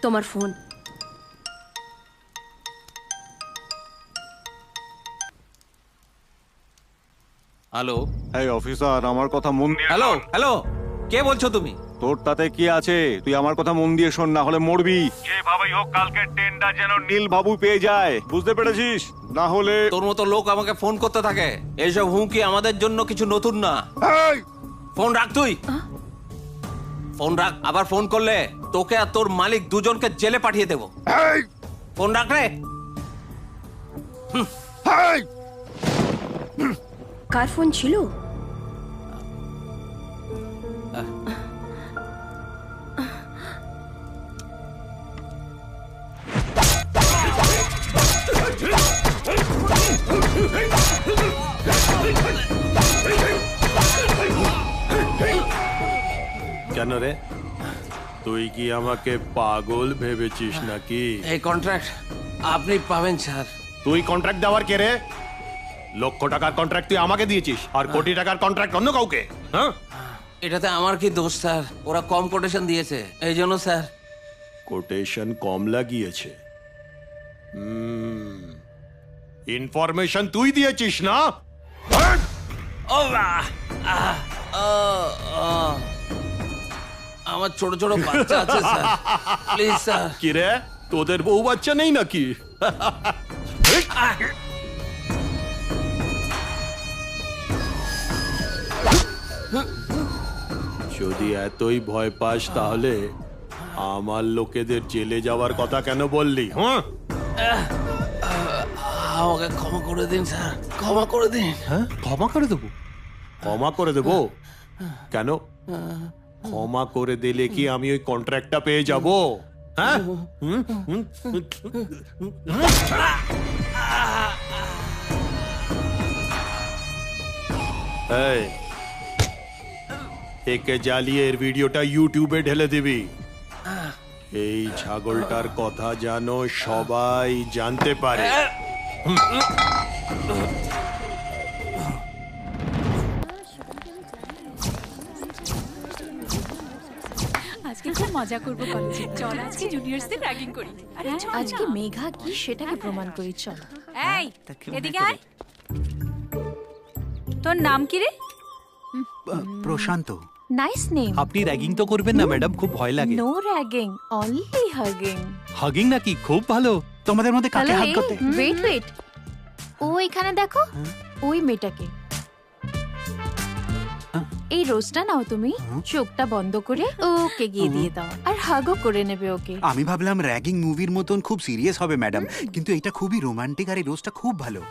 তোমার phone. Hello এই officer, আমার কথা মন দিয়ে হ্যালো হ্যালো, কে বলছো তুমি? তোর তাতে কি আছে? তুই আমার কথা মন দিয়ে শোন, না হলে মরবি। যেভাবেই হোক কালকে টেন্ডার যেন নীল বাবু পেয়ে যায়, বুঝতে পেরেছিস? না হলে তোর মতো লোক আমাকে ফোন করতে থাকে, এইসব হুমকি আমাদের জন্য কিছু নতুন না। এই! ফোন রাখ তুই, ফোন রাখ। আবার ফোন করলে তোকে আর তোর মালিক দুজনকে জেলে পাঠিয়ে দেবো। এই! ফোন রাখ রে। এই! কার ফোন ছিল? কেন রে, তুই কি আমাকে পাগল ভেবেছিস নাকি? এই কন্ট্রাক্ট আপনি পাবেন স্যার। তুই কন্ট্রাক্ট দেওয়ার কে রে? লক্ষ টাকার কন্ট্রাক্ট তুই আমাকে দিয়েছিস, আর কোটি টাকার কন্ট্রাক্ট অন্য কাউকে। হ্যাঁ, এটাতে আমার কি দোষ স্যার? ওরা কম কোটেশন দিয়েছে, এই জন্য স্যার। কোটেশন কম লাগিয়েছে। ইনফরমেশন তুই দিয়েছিস না? ও বাহ! আমার ছোট ছোট বাচ্চা আছে স্যার, প্লিজ স্যার। কি রে, তোদের বউ বাচ্চা নেই নাকি? যদি এতই ভয় পাস তাহলে আমার লোকেদের জেলে যাওয়ার কথা কেন বললি? হ্যাঁ, আমাকে ক্ষমা করে দিন স্যার, ক্ষমা করে দিন। হ্যাঁ, ক্ষমা করে দেবো? ক্ষমা করে দেবো কেন? ক্ষমা করে দিলে কি আমি ওই কন্ট্রাক্টটা পেয়ে যাব? হ্যাঁ, এই, একে জ্বালিয়ে এর ভিডিওটা ইউটিউবে ঢেলে দিবি। এই ছাগলটার কথা যেন সবাই জানতে পারে। আজকে খুব মজা করবো কলেজে। চল আজকে জুনিয়রসদের র্যাগিং করি। আরে চল আজকে না। মেঘা কি সেটাকে প্রমাণ করি, চল। এই এদিকে আয়। তোর নাম কি রে? প্রশান্ত। Nice name. আপনি র্যাগিং তো করবেন না ম্যাডাম, খুব ভয় লাগে। No ragging, only hugging. Hugging নাকি? খুব ভালো। তোমাদের মধ্যে কাকে হাগ করতে? ওয়েট ওয়েট, ও এখানে দেখো, ওই মেয়েটাকে। এই রোজটা নাও তুমি, চোখটা বন্ধ করে ওকে গিয়ে দিয়ে দাও, আর হাগও করে নেবে ওকে। আমি ভাবলাম র্যাগিং মুভির মতন খুব সিরিয়াস হবে ম্যাডাম, কিন্তু এটা খুবই রোমান্টিক আর এই রোজটা খুব ভালো।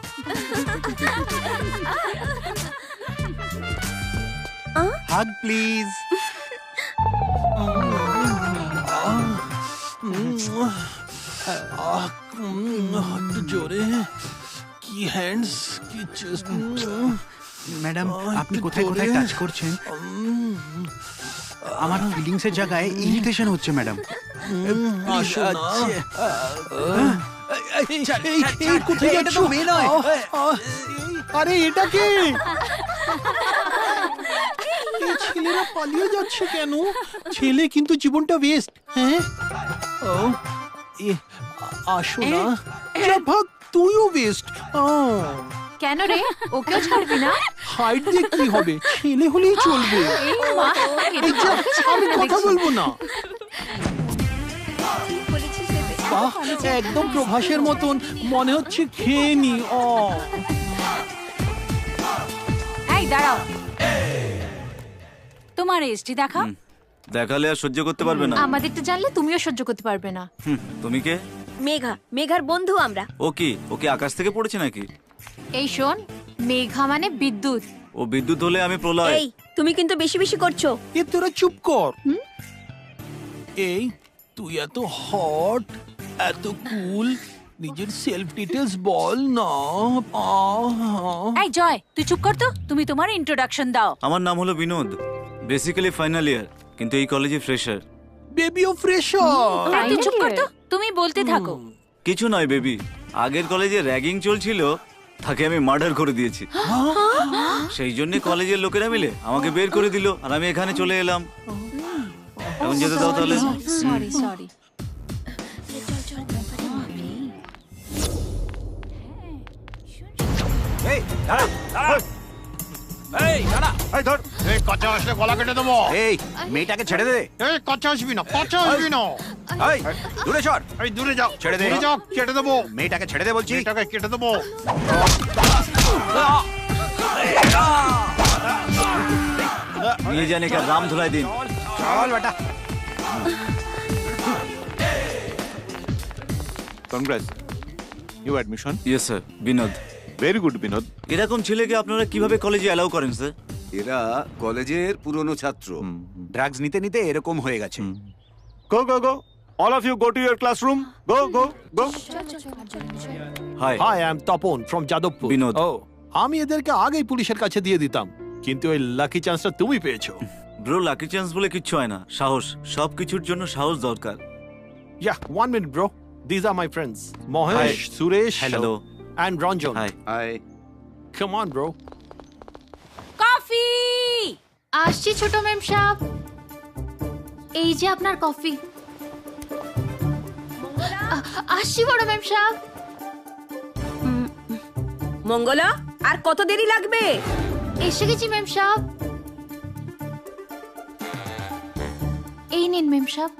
হাগ প্লিজ। একটু জোরে। কি হ্যান্ডস, কি চেস্ট। ম্যাডাম আপনি কোথায় কোথায় টাচ করছেন? আমার ফিলিংস এর জায়গায় ইরিটেশন হচ্ছে ম্যাডাম। আসো না। কোথায় যাচ্ছ? মেয়ে নয়। আরে এটা কে? এই ছেলেরা পালিয়ে যাচ্ছে কেন? ছেলে কিন্তু জীবনটা ওয়েস্ট। হ্যাঁ, ও আসো না। যা ভাগ, তুইও ওয়েস্ট। কেন রে, ওকেও ছাড়বি না? হাইট দিয়ে কি হবে, ছেলে হলেই চলবে। এই মা, এই যা, আমি কথা বলবো না। বাহ, একদম প্রভাসের মতন মনে হচ্ছে। খেয়ে নি। এই দাঁড়াও, তোমার এসটি দেখা। দেখালে আর সহ্য করতে পারবে না। আমাদেরটা জানলে তুমিও সহ্য করতে পারবে না। তুমি কে? মেঘা, মেঘার বন্ধু আমরা। ও কি, ওকে আকাশ থেকে পড়েছে নাকি? এই শোন, মেঘা মানে বিদ্যুৎ। ও বিদ্যুৎ হলে আমি প্রলয়। এই তুমি কিন্তু বেশি বেশি করছো। এ তোরা চুপ কর। এই তুই এত হট, এত কুল, নিজের সেলফ ডিটেলস বল না। এই জয়, তুই চুপ কর তো। তুমি তোমার ইন্ট্রোডাকশন দাও। আমার নাম হলো বিনোদ, বেসিক্যালি ফাইনাল ইয়ার, কিন্তু এই কলেজে ফ্রেশার। বেবিও ফ্রেশার। এই, তুই চুপ কর তো, তুমি বলতে থাকো। কিছু নয় বেবি, আগের কলেজে র্যাগিং চলছিল, তাকে আমি মার্ডার করে দিয়েছি। সেই জন্য কলেজের লোকেরা মিলে আমাকে বের করে দিল, আর আমি এখানে চলে এলাম। এখন যেতে দাও তাহলে। Sorry sorry. এই দাঁড়া এই দাঁড়া এই ধর এই কাঁচা আসলে গলা কেটে দেবো এই মেয়েটাকে ছেড়ে দে এই কাঁচা আসবি না কাঁচা আসবি না এই দূরে সর এই দূরে যাও ছেড়ে দে। দূরে যাও কেটে দেবো মেয়েটাকে ছেড়ে দে বলছি এটাকে কেটে দেবো নিয়ে যান একে রাম ধুলাই দিন। চল বেটা congrats new admission yes sir, Binod. Very good Binod. এরকম ছেলেকে আপনারা কিভাবে কলেজে অ্যালাউ করেন স্যার? এরা কলেজের পুরনো ছাত্র ড্রাগস নিতে নিতে এরকম হয়ে গেছে go go go all of you go to your classroom go go go hi. Hi I am Tapan from Jadavpur Binod. ও আমি এদেরকে আগেই পুলিশের কাছে দিয়ে দিতাম কিন্তু ওই লাকি চান্সটা তুমি পেয়েছো ব্রো, লাকি চান্স বলে কিচ্ছু হয় না, সাহস। সব কিছুর জন্য সাহস দরকার। Yeah 1 minute bro this are my friends Mahesh Suresh hello. And Ranjan hi. Hi come on bro coffee. আসছি ছোট ম্যাম সাহেব, এই যে আপনার কফি। আসছি বড় ম্যাম সাহেব। মঙ্গলা, আর কত দেরি লাগবে? এসে গেছি ম্যাম সাহেব। এই নিন ম্যাম সাহেব।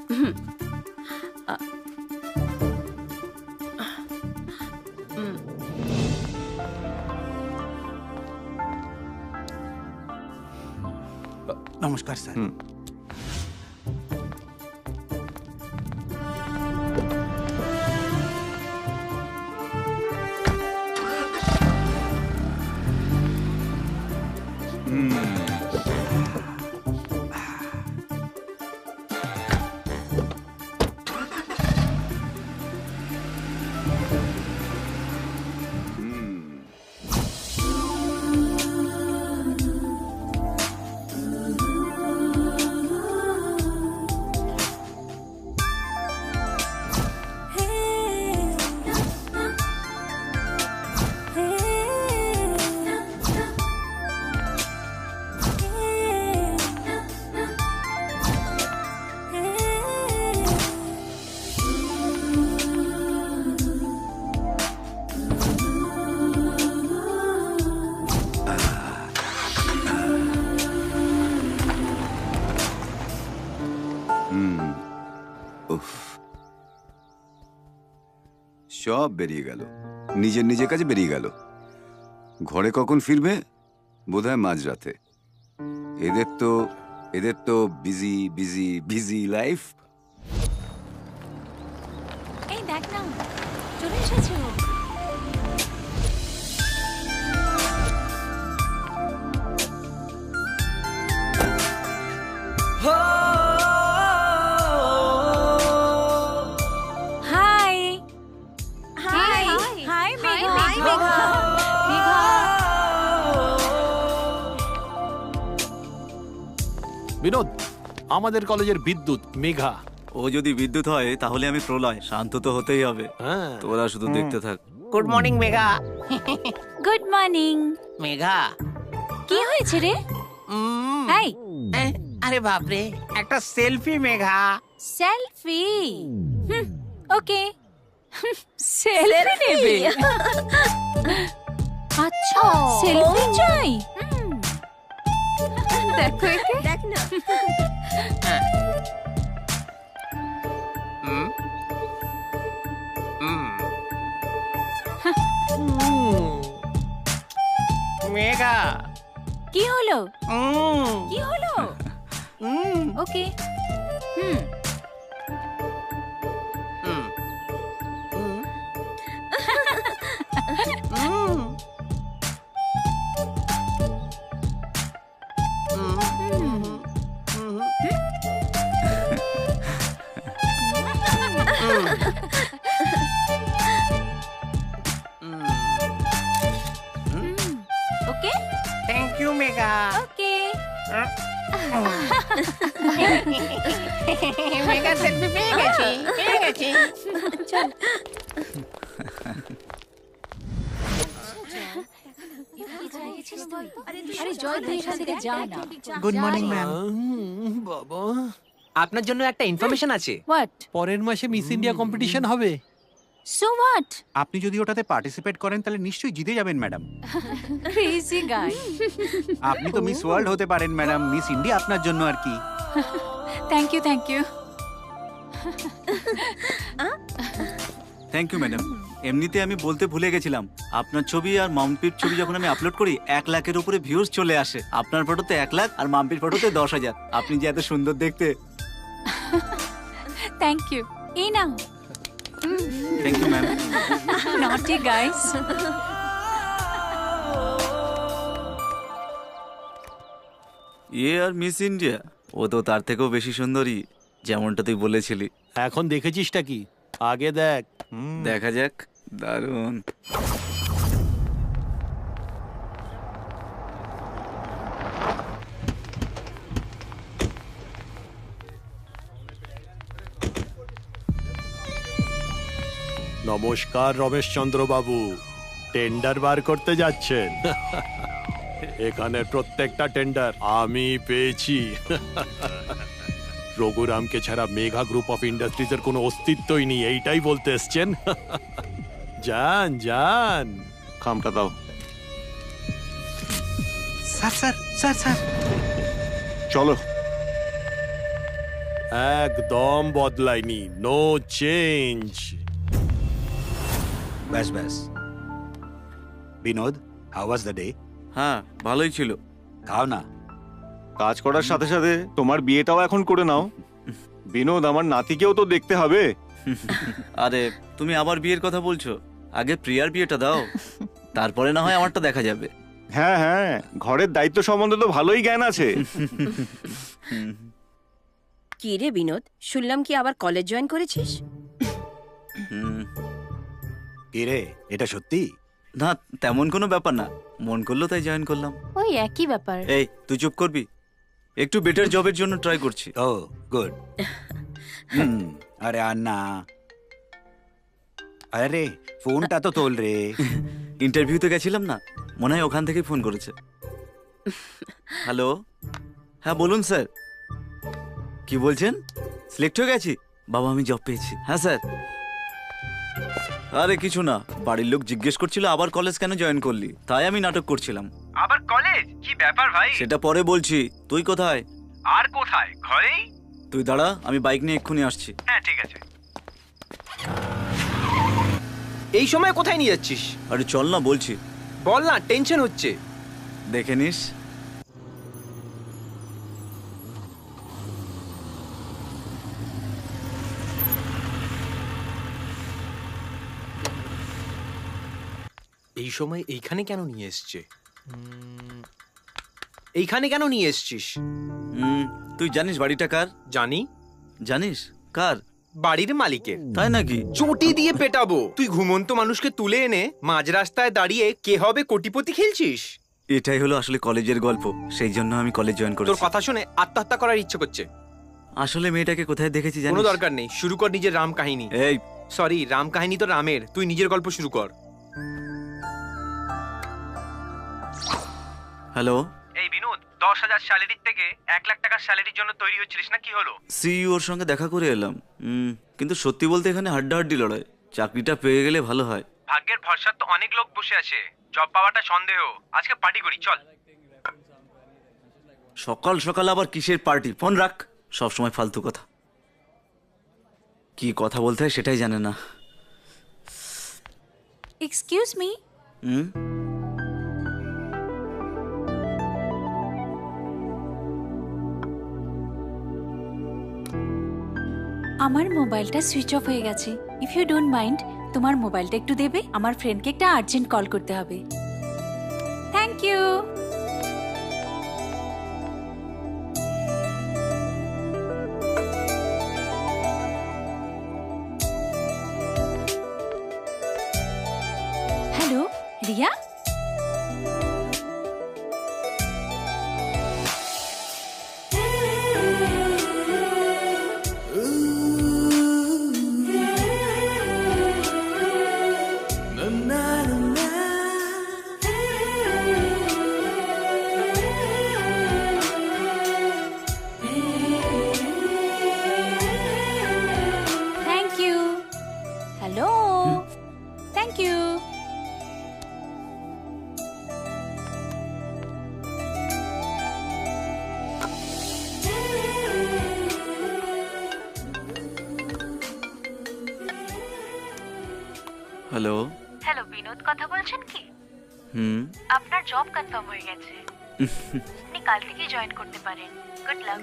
নমস্কার স্যার সব বেরিয়ে গেল, নিজের কাছে বেরিয়ে গেল। ঘরে কখন ফিরবে? বোধহয় মাঝরাতে। এদের তো বিজি বিজি বিজি লাইফ। এই দেখ না, চলে এসেছো। Hi hi hi Megha. Binod আমাদের কলেজের বিদ্যুৎ মেঘা ও যদি বিদ্যুৎ হয় তাহলে আমি প্রলয়। শান্ত তো হতেই হবে। হ্যাঁ তোরা শুধু দেখতে থাক। Good morning Megha. Good morning. Megha কি হয়েছে রে? এই আরে বাপরে একটা সেলফি মেঘা। সেলফি। ওকে, সেলফি নেবে? আচ্ছা, সেলফি চাই। দেখো একে, দেখ না। মেঘা কি হলো? কি হলো? Okay. Okay, thank you Megha. Okay. Megha selfie পেয়ে গেছি। চল। আরে জয়, তুই এখান থেকে যা না। Good morning ma'am. বাবা আপনার জন্য একটা ইনফরমেশন আছে। হোয়াট? পরের মাসে মিস ইন্ডিয়া কম্পিটিশন হবে। So what? আপনি যদি ওটাতে পার্টিসিপেট করেন তাহলে নিশ্চয়ই জিতে যাবেন ম্যাডাম। ক্রেজি গাই। আপনি তো মিস ওয়ার্ল্ড হতে পারেন ম্যাডাম, মিস ইন্ডিয়া আপনার জন্য আর কি। Thank you, thank you. Thank you madam. এমনিতে আমি বলতে ভুলে গেছিলাম, আপনার ছবি আর মাম্পির ছবি যখন আমি আপলোড করি 1 লাখের উপরে ভিউজ চলে আসে। আপনার ফটোতে 1 লাখ আর মাম্পির ফটোতে 10,000। আপনি যে এত সুন্দর দেখতে। Thank you. এই নাও। Thank you ma'am. Naughty guys. আর মিস ইন্ডিয়া, ও তো তার থেকেও বেশি সুন্দরী, যেমনটা তুই বলেছিলি। এখন দেখেছিসটা কি? আগে দেখ। দেখা যাক। দারুণ। নমস্কার রমেশচন্দ্র বাবু, টেন্ডার বার করতে যাচ্ছেন? এখানে প্রত্যেকটা টেন্ডার আমি পেয়েছি। রঘুরামকে ছাড়া মেঘা গ্রুপ অফ ইন্ডাস্ট্রিজের কোনো অস্তিত্বই নেই, এইটাই বলতে এসছেন? যান যান। খামটা দাও। স্যার স্যার স্যার স্যার চলো। একদম বদলায়নি, নো চেঞ্জ। ব্যাস ব্যাস। Binod, how was the day? হ্যাঁ, ভালোই ছিল। খাও না। কাজ করার সাথে সাথে তোমার বিয়েটাও এখন করে নাও। বিনোদ, আমার নাতিকেও তো দেখতে হবে। আরে তুমি আবার বিয়ের কথা বলছো? আগে প্রিয়ার বিয়েটা দাও, তারপরে না হয় আমারটা দেখা যাবে। হ্যাঁ হ্যাঁ, ঘরের দায়িত্ব সম্বন্ধে তো ভালোই জ্ঞান আছে। কি রে বিনোদ, শুনলাম কি আবার কলেজ জয়েন করেছিস? কি রে, এটা সত্যি? না, তেমন কোনো ব্যাপার না, মন করলো তাই জয়েন করলাম। ওই একই ব্যাপার। এই তুই চুপ করবি? একটু বেটার জবের জন্য ট্রাই করছি। ও গুড। আরে আন্না, আরে ফোনটা তো তোল রে। ইন্টারভিউতে গেছিলাম না, মনে হয় ওখান থেকেই ফোন করেছে। হ্যালো, হ্যাঁ বলুন স্যার। কি বলছেন? সিলেক্ট হয়ে গেছি? বাবা, আমি জব পেয়েছি। হ্যাঁ স্যার। আরে কিছু না, বাড়ির লোক জিজ্ঞেস করছিল আবার কলেজ কেন জয়েন করলি, তাই আমি নাটক করছিলাম। আবার কলেজ? কি ব্যাপার ভাই? সেটা পরে বলছি। তুই কোথায়? আর কোথায়, ঘরেই। তুই দাঁড়া, আমি বাইক নিয়ে এক্ষুনি আসছি। হ্যাঁ ঠিক আছে। এই সময় কোথায় নিয়ে যাচ্ছিস? আরে চল না বলছি। বল না, টেনশন হচ্ছে। দেখে নিস। এই সময় এইখানে কেন নিয়ে এসছে? এইখানে কেন নিয়ে এসছিস? তুই জানিস বাড়িটা কার? জানি। জানিস কার? বাড়ির মালিকের। তাই নাকি? চটি দিয়ে পেটাবো। তুই ঘুমন্ত মানুষকে তুলে এনে মাঝ রাস্তায় দাঁড়িয়ে কে হবে কোটিপতি খেলছিস? এটাই হলো আসলে কলেজের গল্প, সেই জন্য আমি কলেজ জয়েন করেছি। তোর কথা শুনে আত্মহত্যা করার ইচ্ছে করছে। আসলে মেয়েটাকে কোথায় দেখেছি জানিস? কোনো দরকার নেই, শুরু কর নিজের রাম কাহিনী। এই সরি, রাম কাহিনী তো রামের, তুই নিজের গল্প শুরু কর। হ্যালো। এই বিনোদ, 10,000 স্যালারির থেকে 1 লাখ টাকার স্যালারির জন্য তৈরি হচ্ছিস না, কি হলো? সিইওর সঙ্গে দেখা করে এলাম। কিন্তু সত্যি বলতে এখানে হাড্ডাহাড্ডি লড়াই। চাকরিটা পেয়ে গেলে ভালো হয়। ভাগ্যের ভরসা তো অনেক লোক বসে আছে, জব পাওয়াটা সন্দেহ। আজকে পার্টি করি, চল। সকাল সকাল আবার কিসের পার্টি? ফোন রাখ, সব সময় ফালতু কথা। কি কথা বলতে হয় সেটাই জানে না। Excuse me. আমার মোবাইলটা সুইচ অফ হয়ে গেছে। ইফ ইউ ডোন্ট মাইন্ড, তোমার মোবাইলটা একটু দেবে? আমার ফ্রেন্ডকে একটা আর্জেন্ট কল করতে হবে। Thank you. Hello Riya. Thank you. Hello. Hello. Hello Binod কথা বলছেন কি? হুম। আপনার জব কনফার্ম হয়ে গেছে, আপনি কাল থেকেই জয়েন করতে পারেন। Good luck.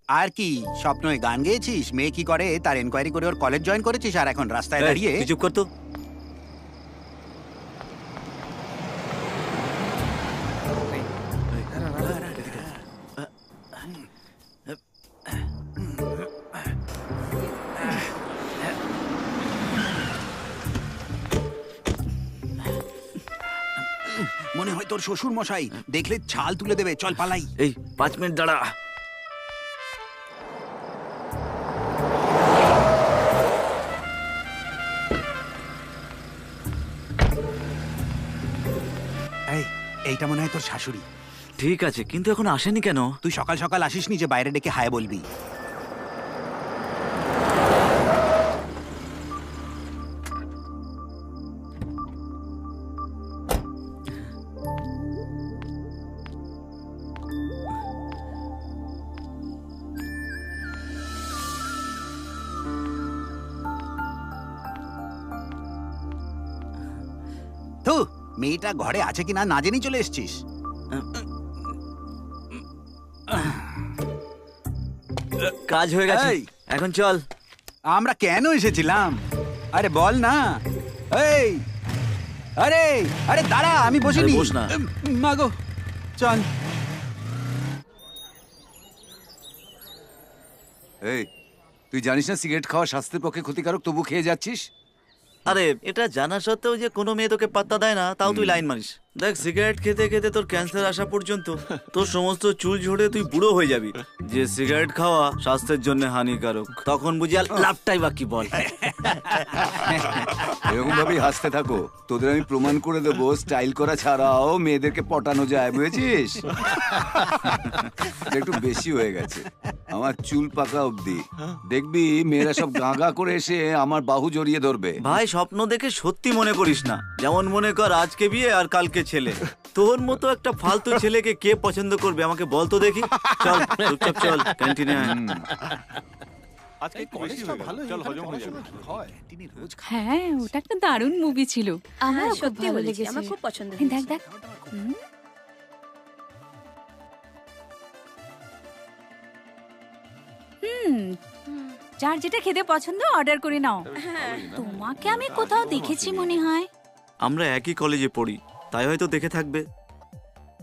আর কি স্বপ্নয় গান গেয়েছিস? মেয়ে কি করে তার এনকোয়ারি করে ওর কলেজ জয়েন করেছিস, আর এখন রাস্তায় দাঁড়িয়ে তুই চুপ কর তো। মনে হয় তোর শ্বশুর মশাই, দেখলে ছাল তুলে দেবে। চল পালাই। এই 5 মিনিট দাঁড়া। এইটা মনে হয় তোর শাশুড়ি। ঠিক আছে, কিন্তু এখন আসেনি কেন? তুই সকাল সকাল আসিসনি যে বাইরে ডেকে হায় বলবি? তো মেয়েটা ঘরে আছে কিনা না জেনেই চলে এসছিস। কাজ হয়ে গেছে, এখন চল। আমরা কেন এসেছিলাম? আরে বল না। এই আরে আরে দাঁড়া, আমি বসিনি। বস না। মাগো চল। এই তুই জানিস না সিগারেট খাওয়া স্বাস্থ্যের পক্ষে ক্ষতিকারক, তবু খেয়ে যাচ্ছিস? আরে এটা জানা সত্ত্বেও যে কোনো মেয়ে তোকে পাত্তা দেয় না, তাও তুই লাইন মারিস। দেখ, সিগারেট খেতে খেতে তোর ক্যান্সার আসা পর্যন্ত তোর সমস্ত চুল ঝরে তুই বুড়ো হয়ে যাবি। যে সিগারেট খাওয়া স্বাস্থ্যের জন্য হানিকারক, তখন বুঝি আর লাভটাই বাকি বল। এরকম ভাবেই হাসতে থাকো, তোদের আমি প্রমাণ করে দেবো স্টাইল করা ছাড়াও মেয়েদেরকে পটানো যায়, বুঝেছিস? এটা একটু বেশি হয়ে গেছে, আমার চুল পাকা অবধি। দেখবি মেয়েরা সব গাঁগা করে এসে আমার বাহু জড়িয়ে ধরবে। ভাই, স্বপ্ন দেখে সত্যি মনে করিস না। যেমন মনে কর আজকে বিয়ে আর কালকে ছেলে। তোর মতো একটা ফালতু ছেলেকে কে পছন্দ করবে আমাকে বল তো দেখি। চল চুপচাপ চল, ক্যান্টিনে আয়। আজকে একটু বেশি হয়ে গেল। চল, হজম হয়ে যাবে। হ্যাঁ, ওটা একটা দারুণ মুভি ছিল। আমার হ্যাঁ, খুব সত্যি ভালো বলেছি, লেগেছে। আমার খুব পছন্দ দেখ হয়েছে। দেখ। হুম। যার যেটা খেতে পছন্দ অর্ডার করে নাও। তোমাকে আমি কোথাও দেখেছি মনে হয়। আমরা একই কলেজে পড়ি, তাই হয়তো দেখে থাকবে।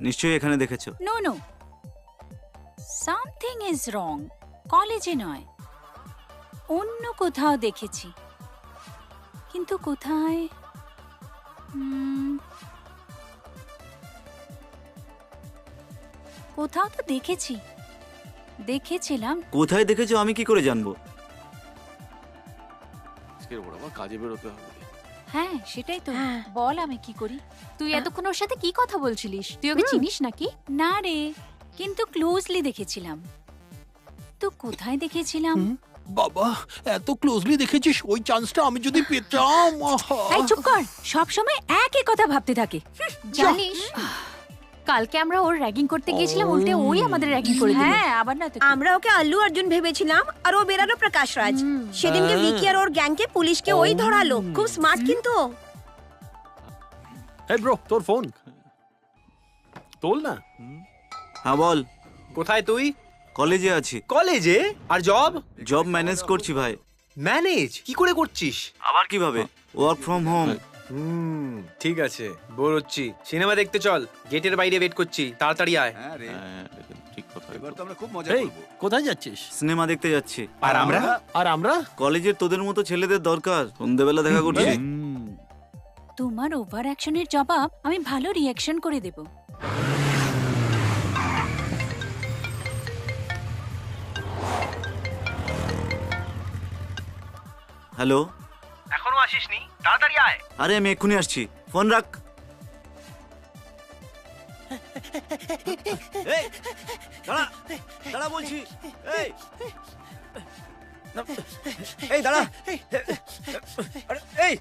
নিশ্চয়ই এখানে দেখেছো। No no, something is wrong. কলেজে নয়, অন্য কোথাও দেখেছি। কিন্তু কোথায়? কোথাও তো দেখেছিলাম। কোথায় দেখেছো আমি কি করে জানবো? আজকের ওর আবার কাজে বেরোতে হবে। হ্যাঁ সেটাই তো। হ্যাঁ। বল আমি কি করি? তুই এতক্ষণ ওর সাথে কি কথা বলছিলিস? তুই ওকে চিনিস নাকি? না রে, কিন্তু ক্লোজলি দেখেছিলাম। তো কোথায় দেখেছিলাম? বাবা, এত ক্লোজলি দেখেছিস? ওই চান্সটা আমি যদি পেতাম। এই চুপ কর, সব সময় একই কথা ভাবতে থাকে। জানিস, কালকে আমরা ওর র্যাগিং করতে গিয়েছিলাম, উল্টে ওই আমাদের র্যাগিং করে দিল। হ্যাঁ, আবার না তো কি? আমরা ওকে আল্লু অর্জুন ভেবেছিলাম, আর ও বেরালো প্রকাশ রাজ। সেদিনকে ভিকি আর ওর গ্যাংকে পুলিশকে ওই ধরালো। খুব স্মার্ট কিন্তু। এই ব্রো, তোর ফোন তোল না। হ্যাঁ বল। কোথায় তুই? কলেজে আছি। কলেজে? আর জব? জব ম্যানেজ করছি ভাই। ম্যানেজ কি করে করছিস? আবার কিভাবে? Work from home. ঠিক আছে, বোর হচ্ছি। সিনেমা দেখতে চল, গেটের বাইরে ওয়েট করছি, তাড়াতাড়ি আয়। হ্যাঁ রে, ঠিক কথা। এবার তো আমরা খুব মজা এই করবো। কোথায় যাচ্ছিস? সিনেমা দেখতে যাচ্ছি। আর আমরা? আর আমরা? কলেজের তোদের মতো ছেলেদের দরকার, সন্ধ্যেবেলা দেখা করছি। তোমার ওভার অ্যাকশনের জবাব আমি ভালো রিঅ্যাকশন করে দেব। হ্যালো। এখনো আসিসনি? তাড়াতাড়ি আয়। আরে আমি এক্ষুনি আসছি, ফোন রাখ। এই, দাঁড়া দাঁড়া বলছি। এই দাঁড়া। আরে, এই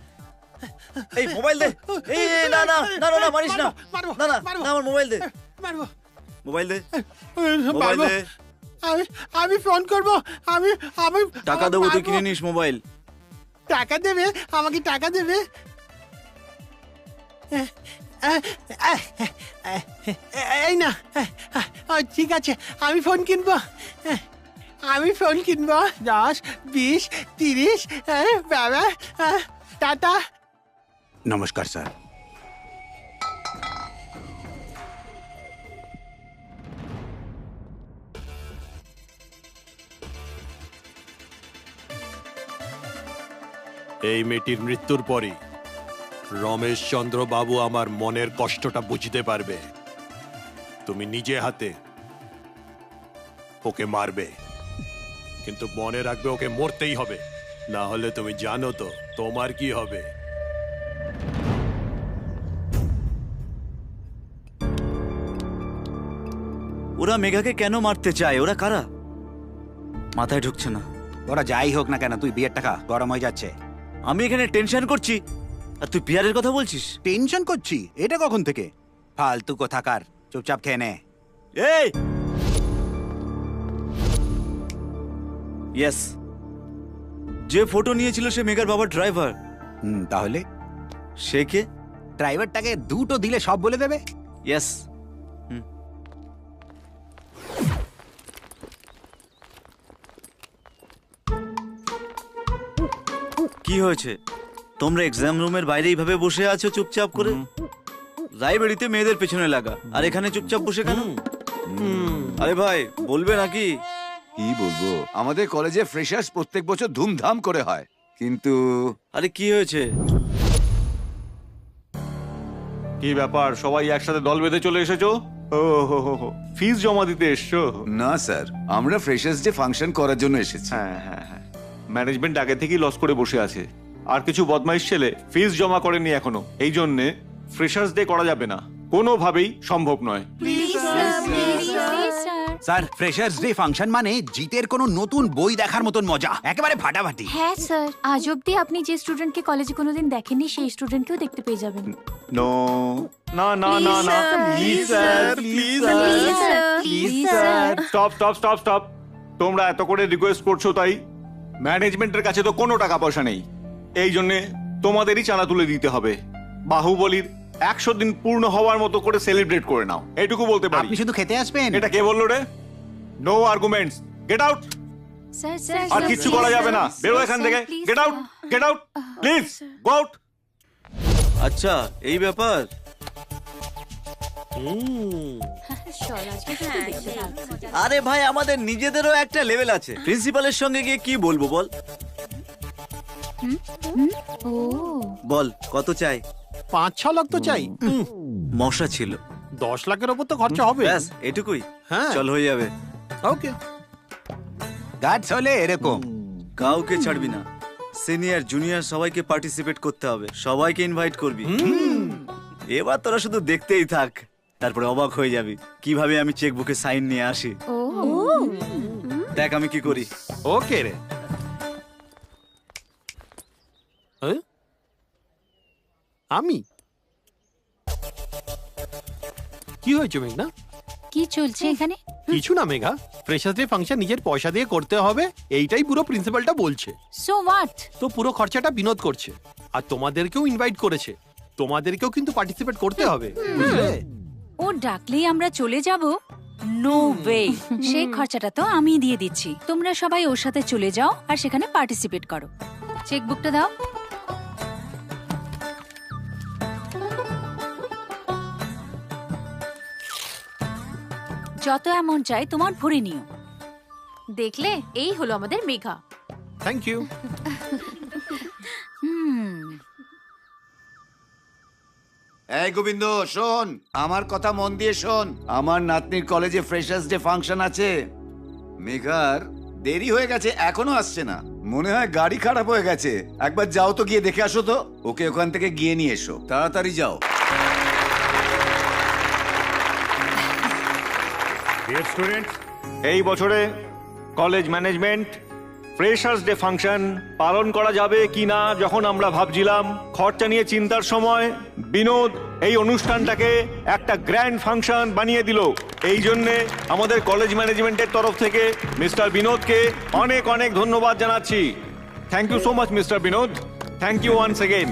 এই মোবাইল দে। এই না না না না না মারিস না। না না না আমার মোবাইল দে। মারবো মোবাইল দে। মোবাইল দে। আমি আমি ফোন করব। আমি আমি টাকা দেবো, তুই কিনে নিস মোবাইল। টাকা দেবে? আমাকে টাকা দেবে? এই না, ঠিক আছে, আমি ফোন কিনবো। আমি ফোন কিনবো 10, 20, 30। বাবা টাটা। নমস্কার স্যার। এই মেয়েটির মৃত্যুর পরই রমেশ চন্দ্র বাবু আমার মনের কষ্টটা বুঝতে পারবে। তুমি নিজে হাতে ওকে মারবে, কিন্তু মনে রাখবে ওকে মরতেই হবে, না হলে তুমি জানো তো তোমার কি হবে। ওরা মেঘাকে কেন মারতে চায়? ওরা কারা? মাথায় ঢুকছে না। ওরা যাই হোক না কেন, তুই বিয়ের টাকা গরম হয়ে যাচ্ছে। আমি এখানে টেনশন করছি আর তুই বিয়ারের কথা বলছিস। টেনশন করছি? এটা কখন থেকে? ফালতু কোথাকার, চুপচাপ খেয়ে নে। এই ইয়েস, যে ফটো নিয়েছিল সে মেঘার বাবার ড্রাইভার। তাহলে সে কে? ড্রাইভারটাকে দুটো দিলে সব বলে দেবে। ইয়েস। কি হয়েছে? তোমরা এক্সাম রুমের বাইরে এইভাবে বসে আছো চুপচাপ করে? লাইব্রেরিতে মেয়েদের পেছনে লাগা, আর এখানে চুপচাপ বসে কেন? আরে ভাই বলবে নাকি? কি বলবো, আমাদের কলেজে ফ্রেশার্স প্রত্যেক বছর ধুমধাম করে হয়, কিন্তু আরে কি হয়েছে? কি ব্যাপার, সবাই একসাথে দল বেঁধে চলে এসেছো? ও হো হো হো, ফিস জমা দিতে এসছো? না স্যার, আমরা ফ্রেশার্স ডে ফাংশন করার জন্য এসেছি। হ্যাঁ হ্যাঁ হ্যাঁ, ম্যানেজমেন্ট আগে থেকেই লস করে বসে আছে, আর কিছু বদমাইশ ছেলে ফিস জমা করেনি এখনো, এই জন্যে ফ্রেশার্স ডে করা যাবে না, কোনোভাবেই সম্ভব নয়। স্যার, ফ্রেশার্স ডে ফাংশন মানে জিতের কোনো নতুন বই দেখার মতন মজা, একেবারে ফাটাফাটি। হ্যাঁ স্যার, আজ অব্দি আপনি যে স্টুডেন্টকে কলেজে কোনোদিন দেখেননি সেই স্টুডেন্টকেও দেখতে পেয়ে যাবেন। নো, না না না না, please sir, please sir, please sir, stop stop stop stop. তোমরা এত করে রিকোয়েস্ট করছো তাই? ম্যানেজমেন্টের কাছে তো কোনো টাকা পয়সা নেই, এই জন্য তোমাদেরই চাঁদা তুলে দিতে হবে। বাহুবলীর 100 দিন পূর্ণ হওয়ার মতো করে সেলিব্রেট করে নাও, এইটুকু বলতে পারি। আপনি শুধু খেতে আসবেন? এটা কে বললো রে? No arguments, get out. আর কিচ্ছু করা যাবে না, বেরো এখান থেকে, get out, get out, please go out. আচ্ছা এই ব্যাপার। আরে ভাই, আমাদের নিজেদেরও একটা লেভেল আছে, প্রিন্সিপালের সঙ্গে গিয়ে কি বলবো বল? বল কত চাই? 5-6 লাখ তো চাই। মশা ছিল, 10 লাখের ওপর তো খরচা হবে। ব্যাস এটুকুই। হ্যাঁ চল হয়ে যাবে। ওকে। গার্ডস হলে এরকম, কাউকে ছাড়বি না, সিনিয়র জুনিয়র সবাইকে পার্টিসিপেট করতে হবে, সবাইকে ইনভাইট করবি। এবার তোরা শুধু দেখতেই থাক, তারপরে অবাক হয়ে যাবি কিভাবে আমি চেকবুকে সাইন নিয়ে আসি। দেখ আমি কি করি। ওকে রে। আমি কি হয়েছে মেঘনা? কি চলছে এখানে? কিছু না মেঘা, ফ্রেশার্স ডে ফাংশন নিজের পয়সা দিয়ে করতে হবে, এইটাই পুরো প্রিন্সিপালটা বলছে। So what? তো পুরো খরচাটা বিনোদ করছে, আর তোমাদেরকেও ইনভাইট করেছে, তোমাদেরকেও কিন্তু পার্টিসিপেট করতে হবে, বুঝলে? ও ডাকলেই আমরা চলে যাব? নো ওয়ে, সেই খরচাটা তো আমি দিয়ে দিচ্ছি, তোমরা সবাই ওর সাথে চলে যাও আর সেখানে পার্টিসিপেট করো। চেকবুকটা দাও। যত অ্যামাউন্ট চাই তোমার ভরে নিও। দেখলে, এই হলো আমাদের মেঘা। Thank you. এই গোবিন্দ শোন, আমার কথা মন দিয়ে শোন। আমার নাতনির কলেজে ফ্রেশার্স ডে ফাংশন আছে, মেঘার দেরি হয়ে গেছে, এখনো আসছে না, মনে হয় গাড়ি খারাপ হয়ে গেছে। একবার যাও তো, গিয়ে দেখে আসো তো, ওকে ওখান থেকে গিয়ে নিয়ে এসো, তাড়াতাড়ি যাও। ডিয়ার স্টুডেন্টস, এই বছরে college management freshers day function পালন করা যাবে কিনা যখন আমরা ভাবছিলাম, খরচা নিয়ে চিন্তার সময় বিনোদ এই অনুষ্ঠানটাকে একটা গ্র্যান্ড ফাংশন বানিয়ে দিল। এই জন্যে আমাদের কলেজ ম্যানেজমেন্টের তরফ থেকে মিস্টার বিনোদকে অনেক অনেক ধন্যবাদ জানাচ্ছি। Thank you so much mister Binod, thank you once again.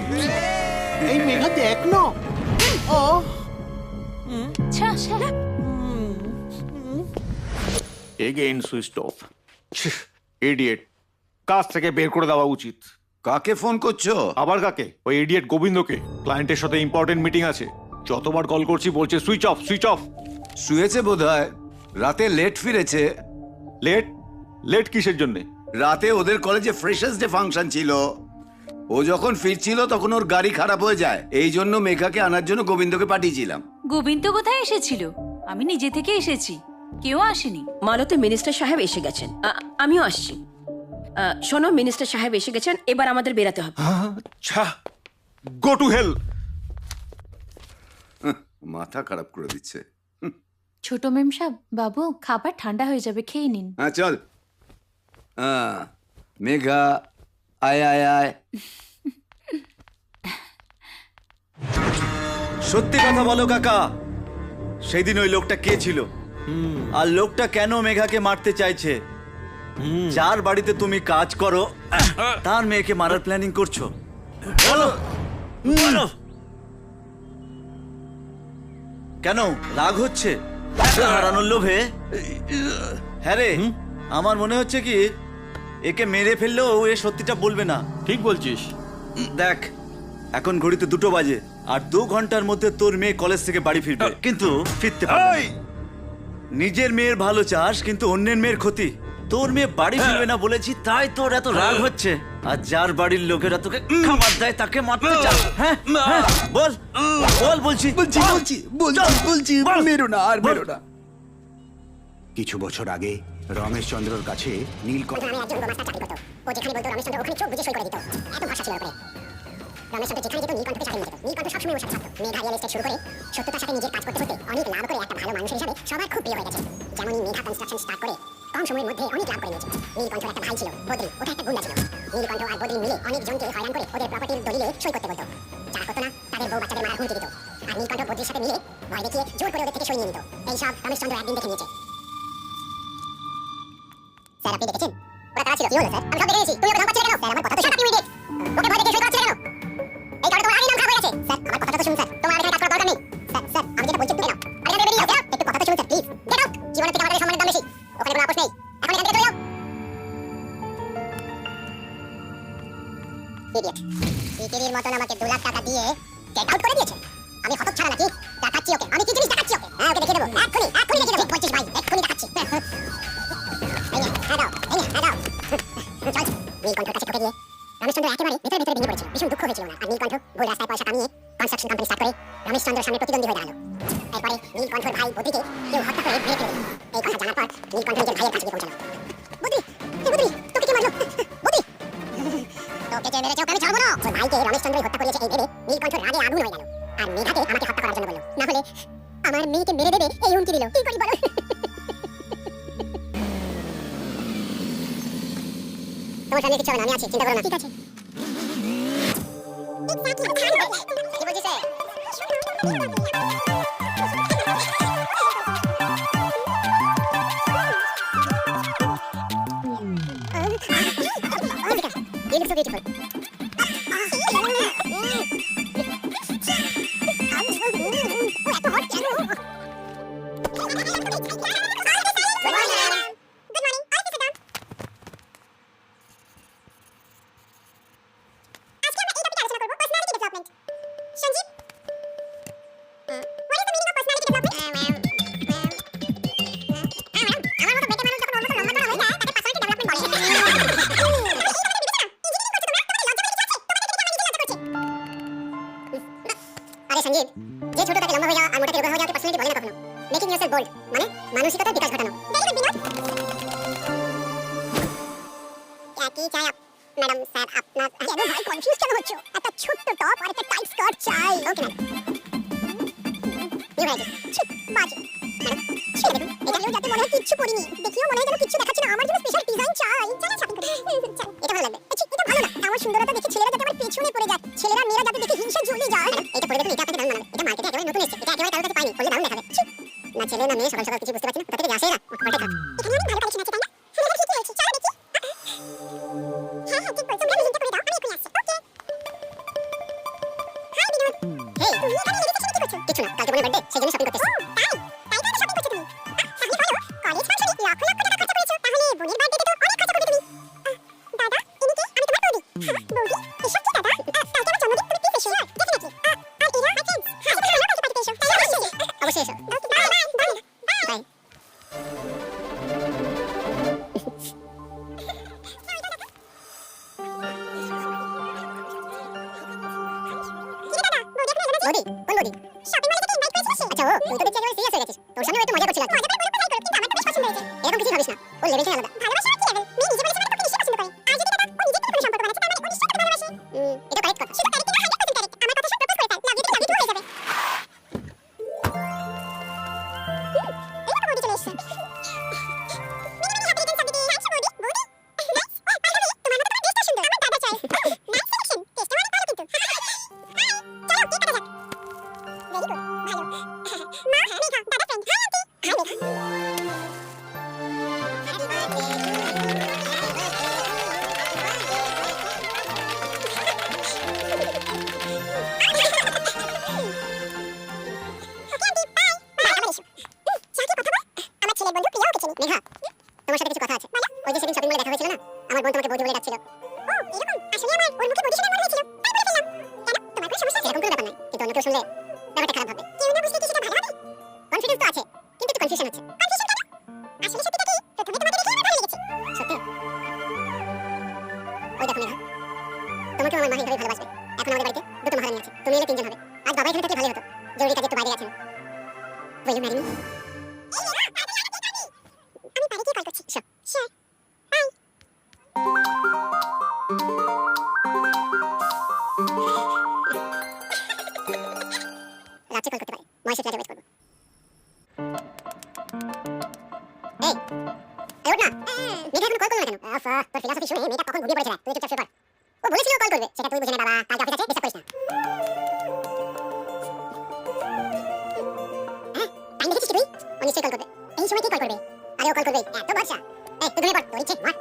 এই মেঘা দেখ না, ও এগেইন সুইচ অফ। ইডিয়েট, কাজ থেকে বের করে দেওয়া উচিত। কাকে ফোন করছো? আবার কাকে? ওই ইডিয়েট গোবিন্দকে। ক্লায়েন্টের সাথে ইম্পর্টেন্ট মিটিং আছে। যতবার কল করছি বলছে সুইচ অফ সুইচ অফ। শুয়েছে বোধহয়, রাতে লেট ফিরেছে। লেট? লেট কিসের জন্য? রাতে ওদের কলেজে ফ্রেশার্স ডে ফাংশন ছিল। ও যখন ফিরছিল তখন ওর গাড়ি খারাপ হয়ে যায়, এই জন্য মেঘাকে আনার জন্য গোবিন্দকে পাঠিয়েছিলাম। গোবিন্দ কোথায় এসেছিল? আমি নিজে থেকে এসেছি, কেউ আসেনি। মালতে মিনিস্টার সাহেব এসে গেছেন, আমিও আসছি। শোনো, মিনিস্টার সাহেব এসে গেছেন, এবার আমাদের বেরাতে হবে। আচ্ছা, গো টু হেল। মাথা খারাপ করে দিচ্ছে। ছোট মেম সাহেব, বাবু খাবার ঠান্ডা হয়ে যাবে, খেয়ে নিন। হ্যাঁ চল। মেঘা আয় আয় আয়। সত্যি কথা বলো কাকা, সেই দিন ওই লোকটা কে ছিল? আর লোকটা কেন মেঘাকে মারতে চাইছে? যার বাড়িতে তুমি কাজ করো তার মেয়েকে মারার প্ল্যানিং করছো? বলো বলো। কেন রাগ হচ্ছে? হারানোর লোভে? হ্যাঁ রে, আমার মনে হচ্ছে কি একে মেরে ফেললেও এ সত্যিটা বলবে না। ঠিক বলছিস। দেখ, এখন ঘড়িতে 2টো বাজে, আর 2 ঘন্টার মধ্যে তোর মেয়ে কলেজ থেকে বাড়ি ফিরবে, কিন্তু ফিরতে পারবে না। নিজের মেয়ের ভালো চাস কিন্তু অন্যের মেয়ের ক্ষতি। তোর মেয়ে বাড়ি ফিরবে না বলেছি, তাই তোর এত রাগ হচ্ছে। আর যার বাড়ির লোকেরা তোকে খাবার দেয় তাকে মারতে চাস? হ্যাঁ বল বল। বলছি বলছি বলছি বলছি মেরো না আর মেরো না। কিছু বছর আগে রমেশচন্দ্রর কাছে নীলকণ্ঠ নামে একজন গোমাস্টার চাকরি করত। ও যেখানে বলতো রমেশচন্দ্র ওখানে চোখ বুজে সই করে দিত। এত ভাষা ছিল ওপরে। রমেশচন্দ্র যেখানে যেত নীলকণ্ঠকে সাথে নিয়ে যেত। নীলকণ্ঠ সবসময় ওর সাথে থাকতো। মেঘা রিয়েল এস্টেট শুরু করে সত্যতার সাথে নিজের কাজ করতে করতে অনেক লাভ করে একটা ভালো মানুষের হিসাবে সবার খুব প্রিয় হয়ে গেছে। যেমনই মেঘা কনস্ট্রাকশন স্টার্ট করে কম সময়ের মধ্যে অনেক লাভ করে নিয়েছে। নীলকণ্ঠর একটা ভাই ছিল বদ্রি, ওটা একটা গুন্ডা ছিল। নীলকণ্ঠ আর বদ্রি মিলে অনেক জনকে হয়রান করে ওদের প্রপার্টির দলিলে সই করতে বলতো। যারা হতো না তাদের বউ বাচ্চাদের মারার হুমকি দিত। আর নীলকণ্ঠ বদ্রির সাথে মিলে ভয় দেখিয়ে জোর করে ওদের থেকে সই নিয়ে নিত। এইসব রমেশচন্দ্র একদিন দেখে নিয়েছে। স্যার আপনি দেখেছেন ওরা কারা ছিল? কি হলো স্যার? আমি সব দেখে নিয়েছি। তুমি ওকে ধমকাচ্ছিলে কেন? স্যার আমার কথা তো শোনো। তুমি ওকে ভয় দেখে সই করাচ্ছিলে কেন? এই কারণে তোমার আগেই নাম খারাপ হয়ে গেছে। স্যার আমার কথাটা তো শুনুন স্যার, তোমার এখানে কাজ করার দরকার নেই। স্যার আমি যেটা বলছি তুমি নাও। আর এখানে বেরিয়ে যাও। একটু কথা তো শুনুন স্যার প্লিজ। Get out. জীবনের থেকে আমাদের সম্মানের দাম বেশি, ওখানে কোনো আপোষ নেই। এখন এখান থেকে চলে যাও। ইডিয়েট, ইটির মতন আমাকে 2 লাখ টাকা দিয়ে গেট আউট করে দিয়েছে। আমি হতচ্ছাড়া নাকি? দেখাচ্ছি ওকে আমি কি জিনিস দেখাচ্ছি ওকে। হ্যাঁ ওকে দেখিয়ে দেবো, এক্ষুনি দেখিয়ে দেবো। বলছিস ভাই, এক্ষুনি দেখাচ্ছি। এই নে, হ্যাঁ দাও, এই নে, হ্যাঁ দাও। চল, নীলকণ্ঠর কাছে ঠকে দিয়ে রমেশচন্দ্র একেবারে ভেতরে ভেতরে ভেঙে পড়েছিল। ভীষণ দুঃখ হয়েছিল না। আর নীলকণ্ঠ ভুল রাস্তায় পয়সা কামিয়ে কনস্ট্রাকশন কোম্পানি স্টার্ট করে রমেশচন্দ্রের সামনে প্রতিদ্বন্দ্বী হয়ে দাঁড়ালো। এরপরে নীলকণ্ঠর ভাই বদ্রিকে কেউ হত্যা করে মেরে ফেলে দিল। এই কথা জানার পর নীলকণ্ঠ নিজের ভাইয়ের কাছে গিয়ে পৌঁছালো। বদ্রি, বদ্রি তোকে কে মারলো? বদ্রি তোকে যে মেরেছে ওকে আমি ছাড়বো না। ওর ভাইকে রমেশচন্দ্রই হত্যা করেছে এই ভেবে নীলকণ্ঠ রাগে আগুন হয়ে গেল। আর মেঘাকে আমাকে হত্যা করার জন্য বললো, না হলে আমার মেয়েকে মেরে দেবে এই হুমকি দিল। কি করি বলো? তোমার ফ্যামিলি কিছু হবে না, আমি আছি, চিন্তা করো না। ঠিক আছে। কি বলছিস sir? You look so beautiful. Sanjeev, যে ছোট তাকে লম্বা হয়ে যাওয়া আর মোটাকে রোগা হয়ে যাওয়া পার্সোনালিটি বলে না কখনো। মেকিং ইয়োরসেলফ বোল্ড মানে মানসিকতার বিকাশ ঘটানো। কি চাই ম্যাডাম? স্যার আপনার কেন ভাই কনফিউজ কেন হচ্ছো? একটা ছোট্ট টপ আর একটা টাইট স্কার্ট চাই। Okay madam. New variety. বাজে ম্যাডাম, ছেড়ে দেখুন। এটা নিয়েও যাতে মনে হয় কিচ্ছু করিনি, দেখিও মনে হয় যেন কিচ্ছু দেখাচ্ছে না। আমার জন্য স্পেশাল ডিজাইন চাই। চলো শপিং করি। পরে দেখুন এটা আপনাকে দারুণ মানাবে। এটা মার্কেটে একেবারে নতুন এসেছে, এটা একেবারে কারোর কাছে পাইনি, পরলে দারুণ দেখাবে। ছি! না ছেলে না মেয়ে, সকাল সকাল কিছু বুঝতে পারছি না, কোথা থেকে যে আসে এরা, পাল্টে খা। এখানে অনেক ভালো কালেকশন আছে, তাই না? শুনে দেখি কি হয়েছে, চলো দেখি। হ্যাঁ হ্যাঁ ঠিক বলছো, তোমরা মিলিংটা করে দাও, আমি এক্ষুনি আসছি। ওকে। হাই বিনোদ। হেই, তুমি এখানে লেগে গেছো, কি করছো? কিছু না, কালকে বোনের বার্থডে, সেই জন্য শপিং করতে এসেছি। তাই? তাই তো শপিং করছো তুমি? তাহলে বলো, কলেজ ফাংশনে লক্ষ লক্ষ টাকা খরচা করেছো, তাহলে বোনের বার্থডেতে তো অনেক খরচা করবে তুমি। দাদা, ইনি কে? আমি তোমার বৌদি। বৌদি? এসব কি দাদা? কালকে আমার জন্মদিন, তুমি প্লিজ এসো। ডেফিনেটলি। আর এরা মাই ফ্রেন্ডস। হ্যাঁ, তোমরা কালকে পার্টিতে এসো। তাই অবশ্যই এসো। ওকে, বাই বাই বাই বাই। বৌদি, কোন বৌদি? শপিং মলে থেকে ইনভাইট করেছিস? আচ্ছা ও, তুই তো দেখছি একেবারে সিরিয়াস হয়ে গেছিস। তোর সামনে একটু মজা করছিলাম। মজা করে বলে কোথায় করো, কিন্তু আমার তো বেশ পছন্দ হয়েছে। এরকম কিছু ভাবিস না, ওর লেভেলটাই আলাদা। ভালোবাসা কি লেভেল? মেয়ে নিজে বলেছে মানে তোকে নিশ্চয়ই পছন্দ করে। আর যদি দাদা ও নিজে থেকে কোনো সম্পর্ক বানাচ্ছে, তার মানে ও নিশ্চয়ই তোকে ভালোবাসে। এটা কারেক্ট কথা। শুধু কারেক্ট না, 100% কারেক্ট। আমার কথা সব প্রপোজ করে ফেল। লাভ ইউ টু হয়ে যাবে। এই তো বৌদি চলে এসেছে। Mini happy Returns of the day. আচ্ছা বৌদি, বৌদি। নাইস। বাই দ্য ওয়ে, তোমার মতো তোমার টেস্টও সুন্দর। আমার দাদা চাই। Nice selection. টেস্টও অনেক ভালো কিন্তু। হাই। চলো কেক কাটা যাক। ভেরি গুড, ভালো। মা, মেঘা, দাদা friend. Hi aunty. High Megha. Megha, তোমার সাথে কিছু কথা আছে। ওই যে সেদিন শপিং মলে দেখা হয়েছিল না, আমার বোন তোমাকে বৌদি বলে ডাকছিল। ও এরকম? আসলে আমার ওর মুখে বৌদি শুনে মনে হয়েছিল, তাই বলে ফেললাম। কেন, তোমার কোনো সমস্যা? এরকম কোনো ব্যাপার নাই, কিন্তু অন্য কেউ শুনলে ব্যাপারটা খারাপ ভাববে। কেউ না বুঝলে কি সেটা ভালো হবে? কনফিডেন্স তো আছে, কিন্তু একটু কনফিউশন হচ্ছে। কনফিউশন কেন? আসলে সত্যিটা কি, প্রথমে তোমাকে দেখে আমার ভালো লেগেছে। সত্যি? ওই দেখো মেঘা, তোমাকে আমার মা হিসেবে ভালোবাসবে। এখন আমাদের বাড়িতে দুটো মহারানী আছে, তুমি এলে তিনজন হবে। আজ বাবা এখানে থাকলে ভালোই হতো, জরুরি কাজে একটু বাইরে গেছেন। Will you marry me? আমি বাড়ি গিয়ে কল করছি। শিওর। বাই। রাত্রে কল করতে পারে, মহেশের ফ্ল্যাটে ওয়েট করবো। এই ওঠ না, মেঘা এখন কল করলো না কেন? তোর ফিলসফি শুনে মেয়েটা কখন ঘুমিয়ে পড়েছে রে, তুই চুপচাপ শুয়ে পড়। ও বলেছিল কল করবে, সেটা তুই বুঝে নে বাবা, কালকে অফিস আছে, ডিস্টার্ব করিস না। টাইম দেখেছিস কি তুই? ও নিশ্চয়ই কল করবে, এই সময় কি কল করবে? আরে ও কল করবে, এত বর্ষা। এই তুই ঘুমিয়ে পড়, তোর ইচ্ছে মর।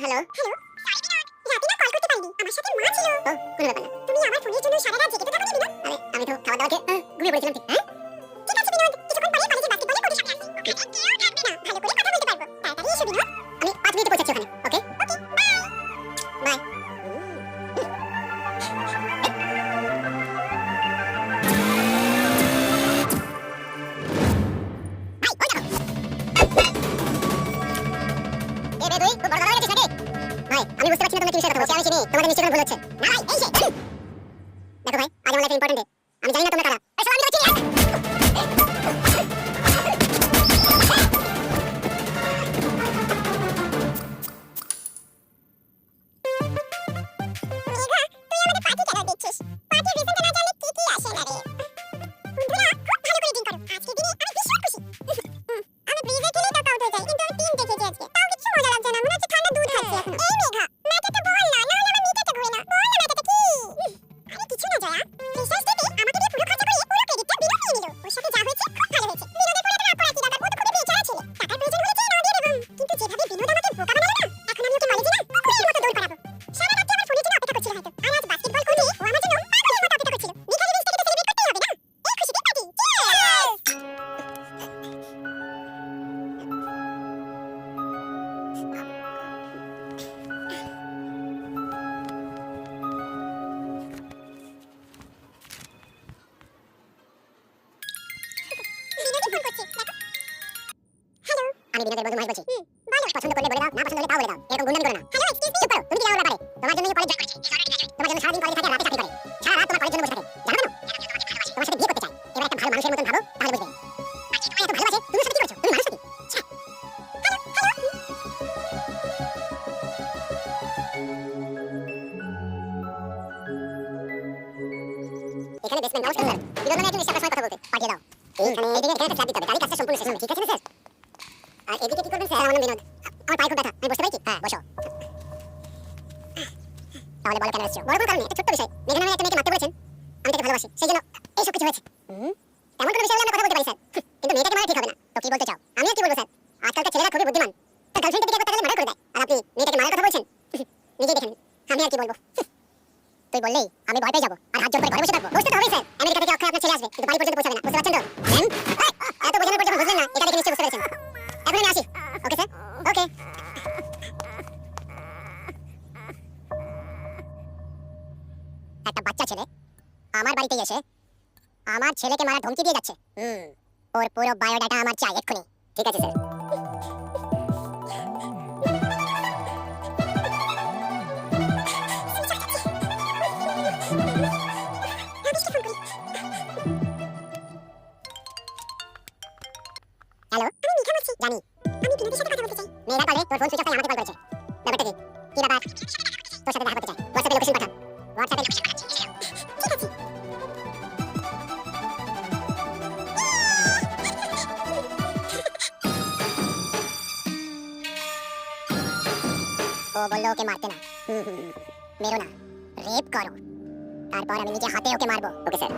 হ্যালো হ্যালো, রাতে না কল করতে পারিনি, আমার সাথে মা ছিল। ও কোনো ব্যাপার না, তুমি আমার ফোনের জন্য সারা রাত জেগে তো থাকো না বিনোদ। আরে আমি তো খাওয়া দাওয়া খেয়ে ঘুমিয়ে পড়েছিলাম। ঠিক হ্যাঁ, ঠিক আছে বিনোদ, কিছুক্ষণ পরে কলেজে বাস্কেটবলে কোর্টের সামনে আসি। ওখানে কেউ থাকবে না, ভালো করে কথা বলতে পারবো। তাড়াতাড়ি এসো বিনোদ। আমি 5 মিনিটে পৌঁছাচ্ছি ওখানে। ওকে ওকে, বাই বাই। আমি বুঝতে পারছি না তোমরা কি বিষয়ে কথা বলছো। আমি চিনি, তোমাদের নিশ্চয়ই কোনো ভুল হচ্ছে। না ভাই, এই যে দেখো ভাই, আজ আমার লাইফে ইম্পর্টেন্ট। আমি জানি না তোমরা কারা। এই সব আমি তো চিনি। মেঘা, তুই আমাদের পার্টি কেন দিচ্ছিস? পার্টির রিজনটা না জানলে কি কি আসে না রে। বন্ধুরা খুব ভালো করে ড্রিঙ্ক করো, আজকের দিনে আমি ভীষণ খুশি। আমি ব্রিজে খেলে টাকা উঠে যাই, কিন্তু আমি 3 দেখেছি আজকে। তাও কিছু মজা লাগছে না, মনে হচ্ছে ঠান্ডা দুধ খাচ্ছি এখন। এই মেঘা, ম্যাটারটা বল না, না হলে আমার মিটারটা ঘুরে না। বল না ম্যাটারটা কি? আরে কিছু না জয়া, ফ্রেশার্স ডেতে আমাকে দিয়ে পুরো খরচা করে পুরো ক্রেডিটটা বিনোদ নিয়ে নিল। ওর সাথে যা হয়েছে খুব ভালো হয়েছে। বিনোদের পুরো একটা অপরাধী দাদা, ও তো খুবই বেচারা ছেলে। টাকার প্রয়োজন হলে চেয়ে না দিয়ে দেব, কিন্তু যেভাবে বিনোদ আমাকে বোকা বানালো না, এখন আমি ওকে কলেজে না কুকুরের মতো দৌড় করাবো। সারা রাত আমার ফোনের জন্য অপেক্ষা করছিল হয়তো, আর আজ বাস্কেটবল কোর্টে ও আমার জন্য পাগলের মতো অপেক্ষা করছিল। মেঘা রিলিজটাকে তো সেলিব্রেট করতেই হবে না? এই খুশিতে পার্টি। আমি বিনোদের বন্ধু মহেশ বলছি। বলো, পছন্দ করলে বলে দাও, না পছন্দ হলে তাও বলে দাও। এরকম গুন্ডামি করো না। হ্যালো এক্সকিউজ মি, চুপ করো। তুমি কি জানো ব্যাপারে? তোমার জন্য কলেজ জয়েন করেছি। Is already graduate. তোমার জন্য সারাদিন কলেজে থাকে আর রাতে চাকরি করে। সারা রাত তোমার কলেজের জন্য বসে থাকে। জানো না? তোমার সাথে বিয়ে করতে চাই। এবার একটা ভালো মানুষের মতন ভাবো, তাহলে বুঝবে। বিনোদ আমার পায়ে খুব ব্যথা আমি বসতে পারি কি হ্যাঁ বসো তাহলে বলো কেন এসেছো বড় কোনো কারণ নেই একটা ছোট্ট বিষয় মেঘা নামে একটা মেয়েকে মারতে বলেছেন আমি তাকে ভালোবাসি সেই জন্য এই সব কিছু হয়েছে তেমন কোনো বিষয় হলে আমরা কথা বলতে পারি স্যার কিন্তু মেয়েটাকে মারা ঠিক হবে না তো কি বলতে চাও আমি আর কি বলবো স্যার আজকালকার ছেলেরা খুবই বুদ্ধিমান তার গার্লফ্রেন্ডের দিকে একবার তাকালে মারা করে দেয় আর আপনি মেয়েটাকে মারার কথা বলছেন নিজেই দেখেন আমি আর কি বলবো তুই বললেই আমি ভয় পেয়ে যাবো আর হাত জোর করে ঘরে বসে থাকবো বসতে তো হবেই স্যার আমেরিকা থেকে অক্ষয় আপনার ছেলে আসবে কিন্তু বাড়ি পর্যন্ত পৌঁছাবে না বুঝতে পারছেন তো এত বোঝানোর পর যখন বুঝলেন না এটা দেখে নিশ্চয়ই বুঝতে পেরেছেন এখন আমি আসি ওকে স্যার ওকে একটা বাচ্চা ছেলে আমার বাড়িতে এসে আমার ছেলেকে মারা ধমকি দিয়ে যাচ্ছে ওর পুরো বায়োডাটা আমার চাই এক্ষুনি ঠিক আছে স্যার হ্যালো আমি মিঠা বলছি জানি আমি বিনোদের সাথে কথা বলতে চাই মেয়েরা কলে তোর ফোন সুইচ অফ করে আমাকে কল করেছে ব্যাপারটা কি ব্যাপার তোর সাথে দেখা করতে চাই হোয়াটসঅ্যাপে লোকেশন পাঠা হোয়াটসঅ্যাপে লোকেশন পাঠাচ্ছি ঠিক আছে ও বললো ওকে মারতে না মেরো না রেপ করো তারপর আমি নিজে হাতে ওকে মারবো ওকে স্যার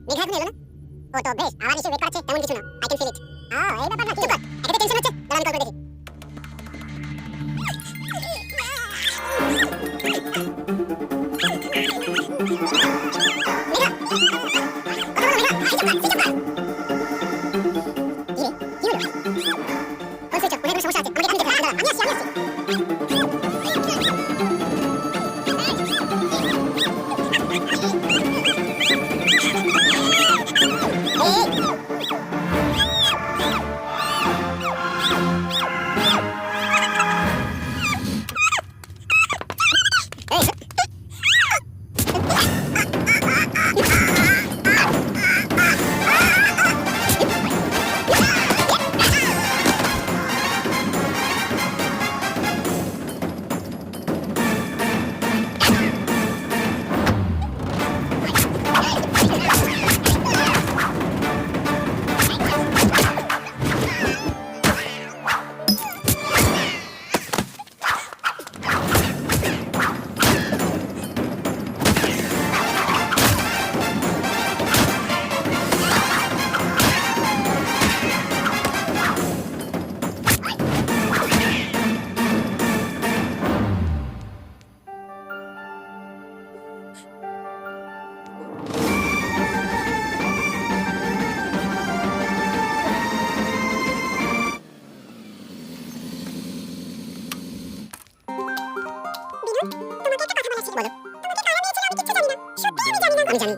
মেঘা এখন এলো না ও তো বেশ আমার এসে ওয়েট করছে তেমন কিছু না আই ক্যান ফিল ইট এই ব্যাপার না চুপ কর একটা টেনশন হচ্ছে দাঁড়া আমি কল করে দেখি সমস্যা আছে আমাকে দেখতে দাঁড়া আমি আসছি আমি জানি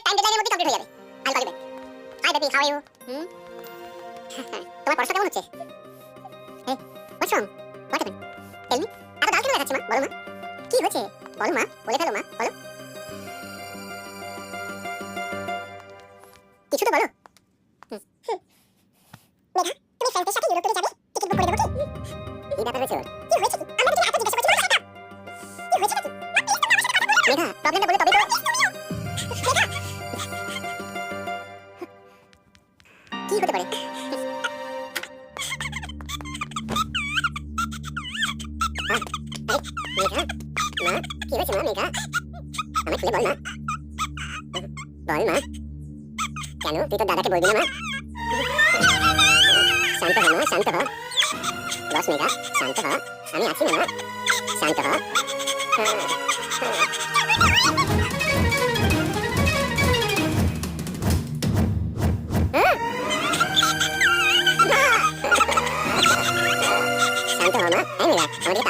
আই লাভ ইউ তোমার পড়াশোনা কেমন হচ্ছে what's wrong what happened tell me এত ডাল কেন দেখাচ্ছ মা বলো মা কি হয়েছে বলো মা বলে ফেলো মা বলো কিছু তো বলো মেঘা তুমি ফ্রেন্ডের সাথে ইউরোপে যাবে টিকিট বুক করে দেবো কি এই ব্যাপার হয়েছে কি হয়েছে কি আমরা যদি এত জিজ্ঞাসা করছি বলো কি হয়েছে নাকি মেঘা প্রবলেমটা বলে তবেই তো মেঘা কি হতে পারে মেঘা মা কি হয়েছে মা মেঘা আমায় খুলে বল মা বল মা কেন তুই তো দাদাকে বলবি না মা শান্ত হ মা শান্ত হ বস মেঘা শান্ত হ আমি আছি না মা শান্ত হ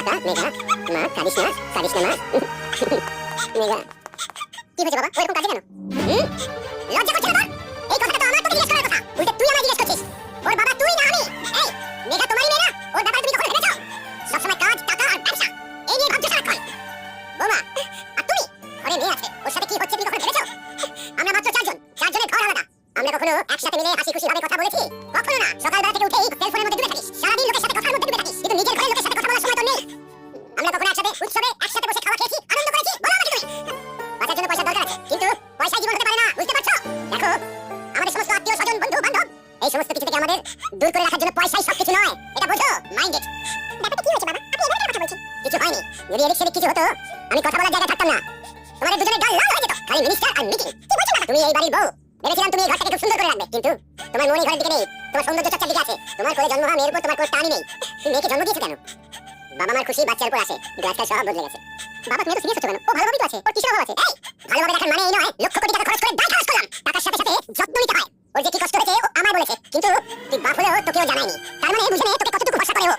টাকা মেঘা মা কাঁদিস না মা মেঘা কি হয়েছে বাবা ওরকম কাজে কেন লজ্জা করছে না তোর এই কথাটা তো আমার তোকে জিজ্ঞেস করার কথা উল্টে তুই আমায় জিজ্ঞেস করছিস ওর বাবা তুই না আমি এই মেঘা তোমারই মেয়ে না ওর ব্যাপারে তুমি কখনো ভেবেছো সবসময় কাজ টাকা আর ব্যবসা এই নিয়ে ভাবছো সারাক্ষণ বোমা আর তুমি ঘরে মেয়ে আছে ওর সাথে কি হচ্ছে তুমি কখনো ভেবেছো আমরা মাত্র চারজনের ঘর আলাদা আমরা কখনো একসাথে মিলে হাসি খুশি ভাবে কথা বলেছি কখনো না সকালবেলা থেকে উঠেই সেলফোনের মধ্যে ডুবে থাকিস সারাদিন লোকের সাথে কথার মধ্যে ডুবে থাকিস কিন্তু নিজের ঘরের লোকের সাথে কথা বলার সময় তো নেই আমরা কখনো একসাথে উৎসবে একসাথে বসে খাওয়া খেয়েছি আনন্দ করেছি বলো আমাকে তুমি বাঁচার জন্য পয়সা দরকার আছে কিন্তু পয়সায় জীবন হতে পারে না বুঝতে পারছো দেখো আমাদের সমস্ত আত্মীয় স্বজন বন্ধু বান্ধব এই সমস্ত কিছু থেকে আমাদের দূর করে রাখার জন্য পয়সাই সবকিছু নয় এটা বোঝো মাইন্ড ইট ব্যাপারটা কি হয়েছে বাবা আপনি এভাবে কথা বলছেন কিছু হয়নি যদি এদিক সেদিক কিছু হতো আমি কথা বলার জায়গায় থাকতাম না তোমাদের দুজনের ডাল লাল হয়ে যেত খালি মিনিস্টার আর মিটিং কি বলছো বাবা তুমি এই বাড়ির বউ ভেবেছিলাম তুমি এই ঘরটাকে খুব সুন্দর করে রাখবে কিন্তু তোমার মন এই ঘরের দিকে নেই তোমার সৌন্দর্য চর্চার দিকে আছে তোমার কোলে জন্ম হওয়া মেয়ের উপর তোমার কোনো টানই নেই তুমি মেয়েকে জন্ম দিয়েছো কেন বাবা মার খুশি বাচ্চার উপর আসে কিন্তু আজকাল সব বদলে গেছে বাবা তুমি তো সিরিয়াস হচ্ছ কেন ও ভালোভাবেই তো আছে ওর কিসের অভাব আছে এই ভালোভাবে দেখার মানে এই নয় লক্ষ কোটি টাকা খরচ করে দায় খরচ করলাম টাকার সাথে সাথে যত্ন নিতে হয় ওর যে কি কষ্ট হয়েছে ও আমায় বলেছে কিন্তু তুই বাপ হলেও তোকেও জানায়নি তার মানে বুঝে নে তোকে কতটুকু ভরসা করে ও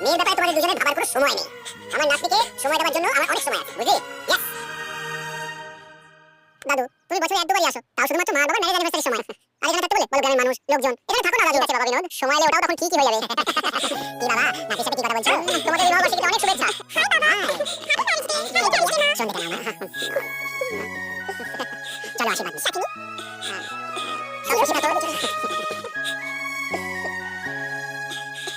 মেয়ের ব্যাপারে তোমাদের দুজনের ভাবার কোনো সময় নেই আমার নাতনিকে সময় দেওয়ার জন্য আমার অনেক সময় আছে বুঝলি ইয়েস দাদু তুমি বছরে এক দুবারই আসো তাও শুধুমাত্র মা বাবার ম্যারেজ অ্যানিভার্সারির সময় আর এখানে থাকতে বলে বলো গ্রামের মানুষ লোকজন এখানে থাকো না দাদু আছে বাবা বিনোদ সময় এলে ওটাও তখন ঠিকই হয়ে যাবে কি বাবা নাতির সাথে কি কথা বলছো তোমাদের এই নববর্ষে অনেক শুভেচ্ছা হাই বাবা শুনতে কেন চলো আশীর্বাদ সাকিনি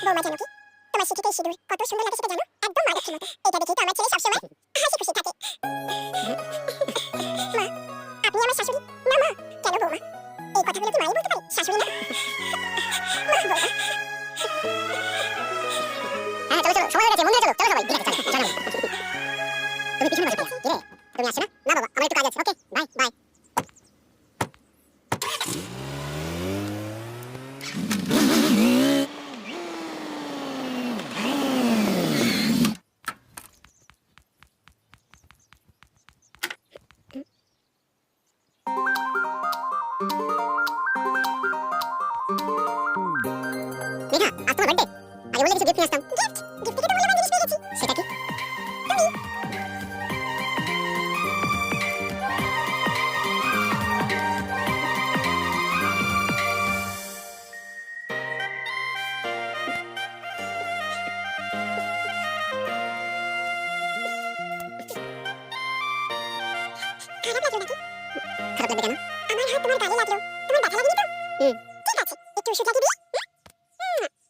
বৌমা জানো কি তোমার শিখিতে সিঁদুর কত সুন্দর লাগে সেটা জানো একদম মা লক্ষ্মীর মতো এটা দেখেই তো আমার ছেলে সবসময় হাসি খুশি থাকে মা আপনি আমার শাশুড়ি না মা কেন বৌমা এই কথাগুলো কি মাই বলতে পারে শাশুড়ি না মা বৌমা হ্যাঁ চলো চলো সময় হয়ে গেছে মন্দিরে চলো চলো সবাই ঠিক আছে চলো চলো তুমি পিছনে বসে কি রে তুমি আসছো না না বাবা আমার একটু কাজ আছে ওকে বাই বাই মেঘা আজ তোমার বার্থডে আগে বলে কিছু গিফট নিয়ে আসতাম গিফট থেকে তো মূল্যবান জিনিস পেয়ে গেছি সেটা কি তুমি খারাপ লাগবে কেন আমার হাত তোমার গালে লাগলো তোমার ব্যথা লাগেনি তো ঠিক আছে একটু ওষুধ লাগিয়ে দিই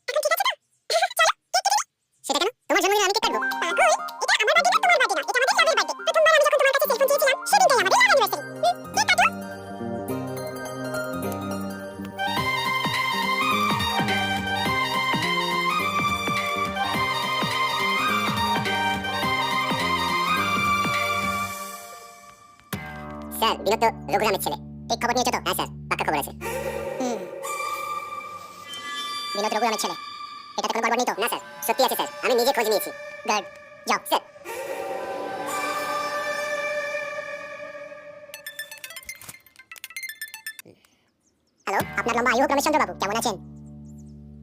এখন ঠিক আছে তো চলো সেটা কেন তোমার জন্মদিনে আমি কেক কাটবো পাগল এটা আমার বার্থডে না তোমার বার্থডে না এটা আমাদের লাভের বার্থডে প্রথমবার আমি যখন তোমার কাছে সেলফোন চেয়েছিলাম সেদিনটাই আমাদের লাভ অ্যানিভার্সারি কেক কাটো স্যার বিনোদ তো রঘুরামের ছেলে ঠিক খবর নিয়েছো তো হ্যাঁ স্যার পাক্কা খবর আছে বিনোদ রঘুরামের ছেলে এটাতে কোনো গড়বড় নেই তো না স্যার সত্যি আছে স্যার আমি নিজে খোঁজ নিয়েছি গার্ড যাও স্যার হ্যালো আপনার লম্বা আয়ু হোক রমেশচন্দ্র বাবু কেমন আছেন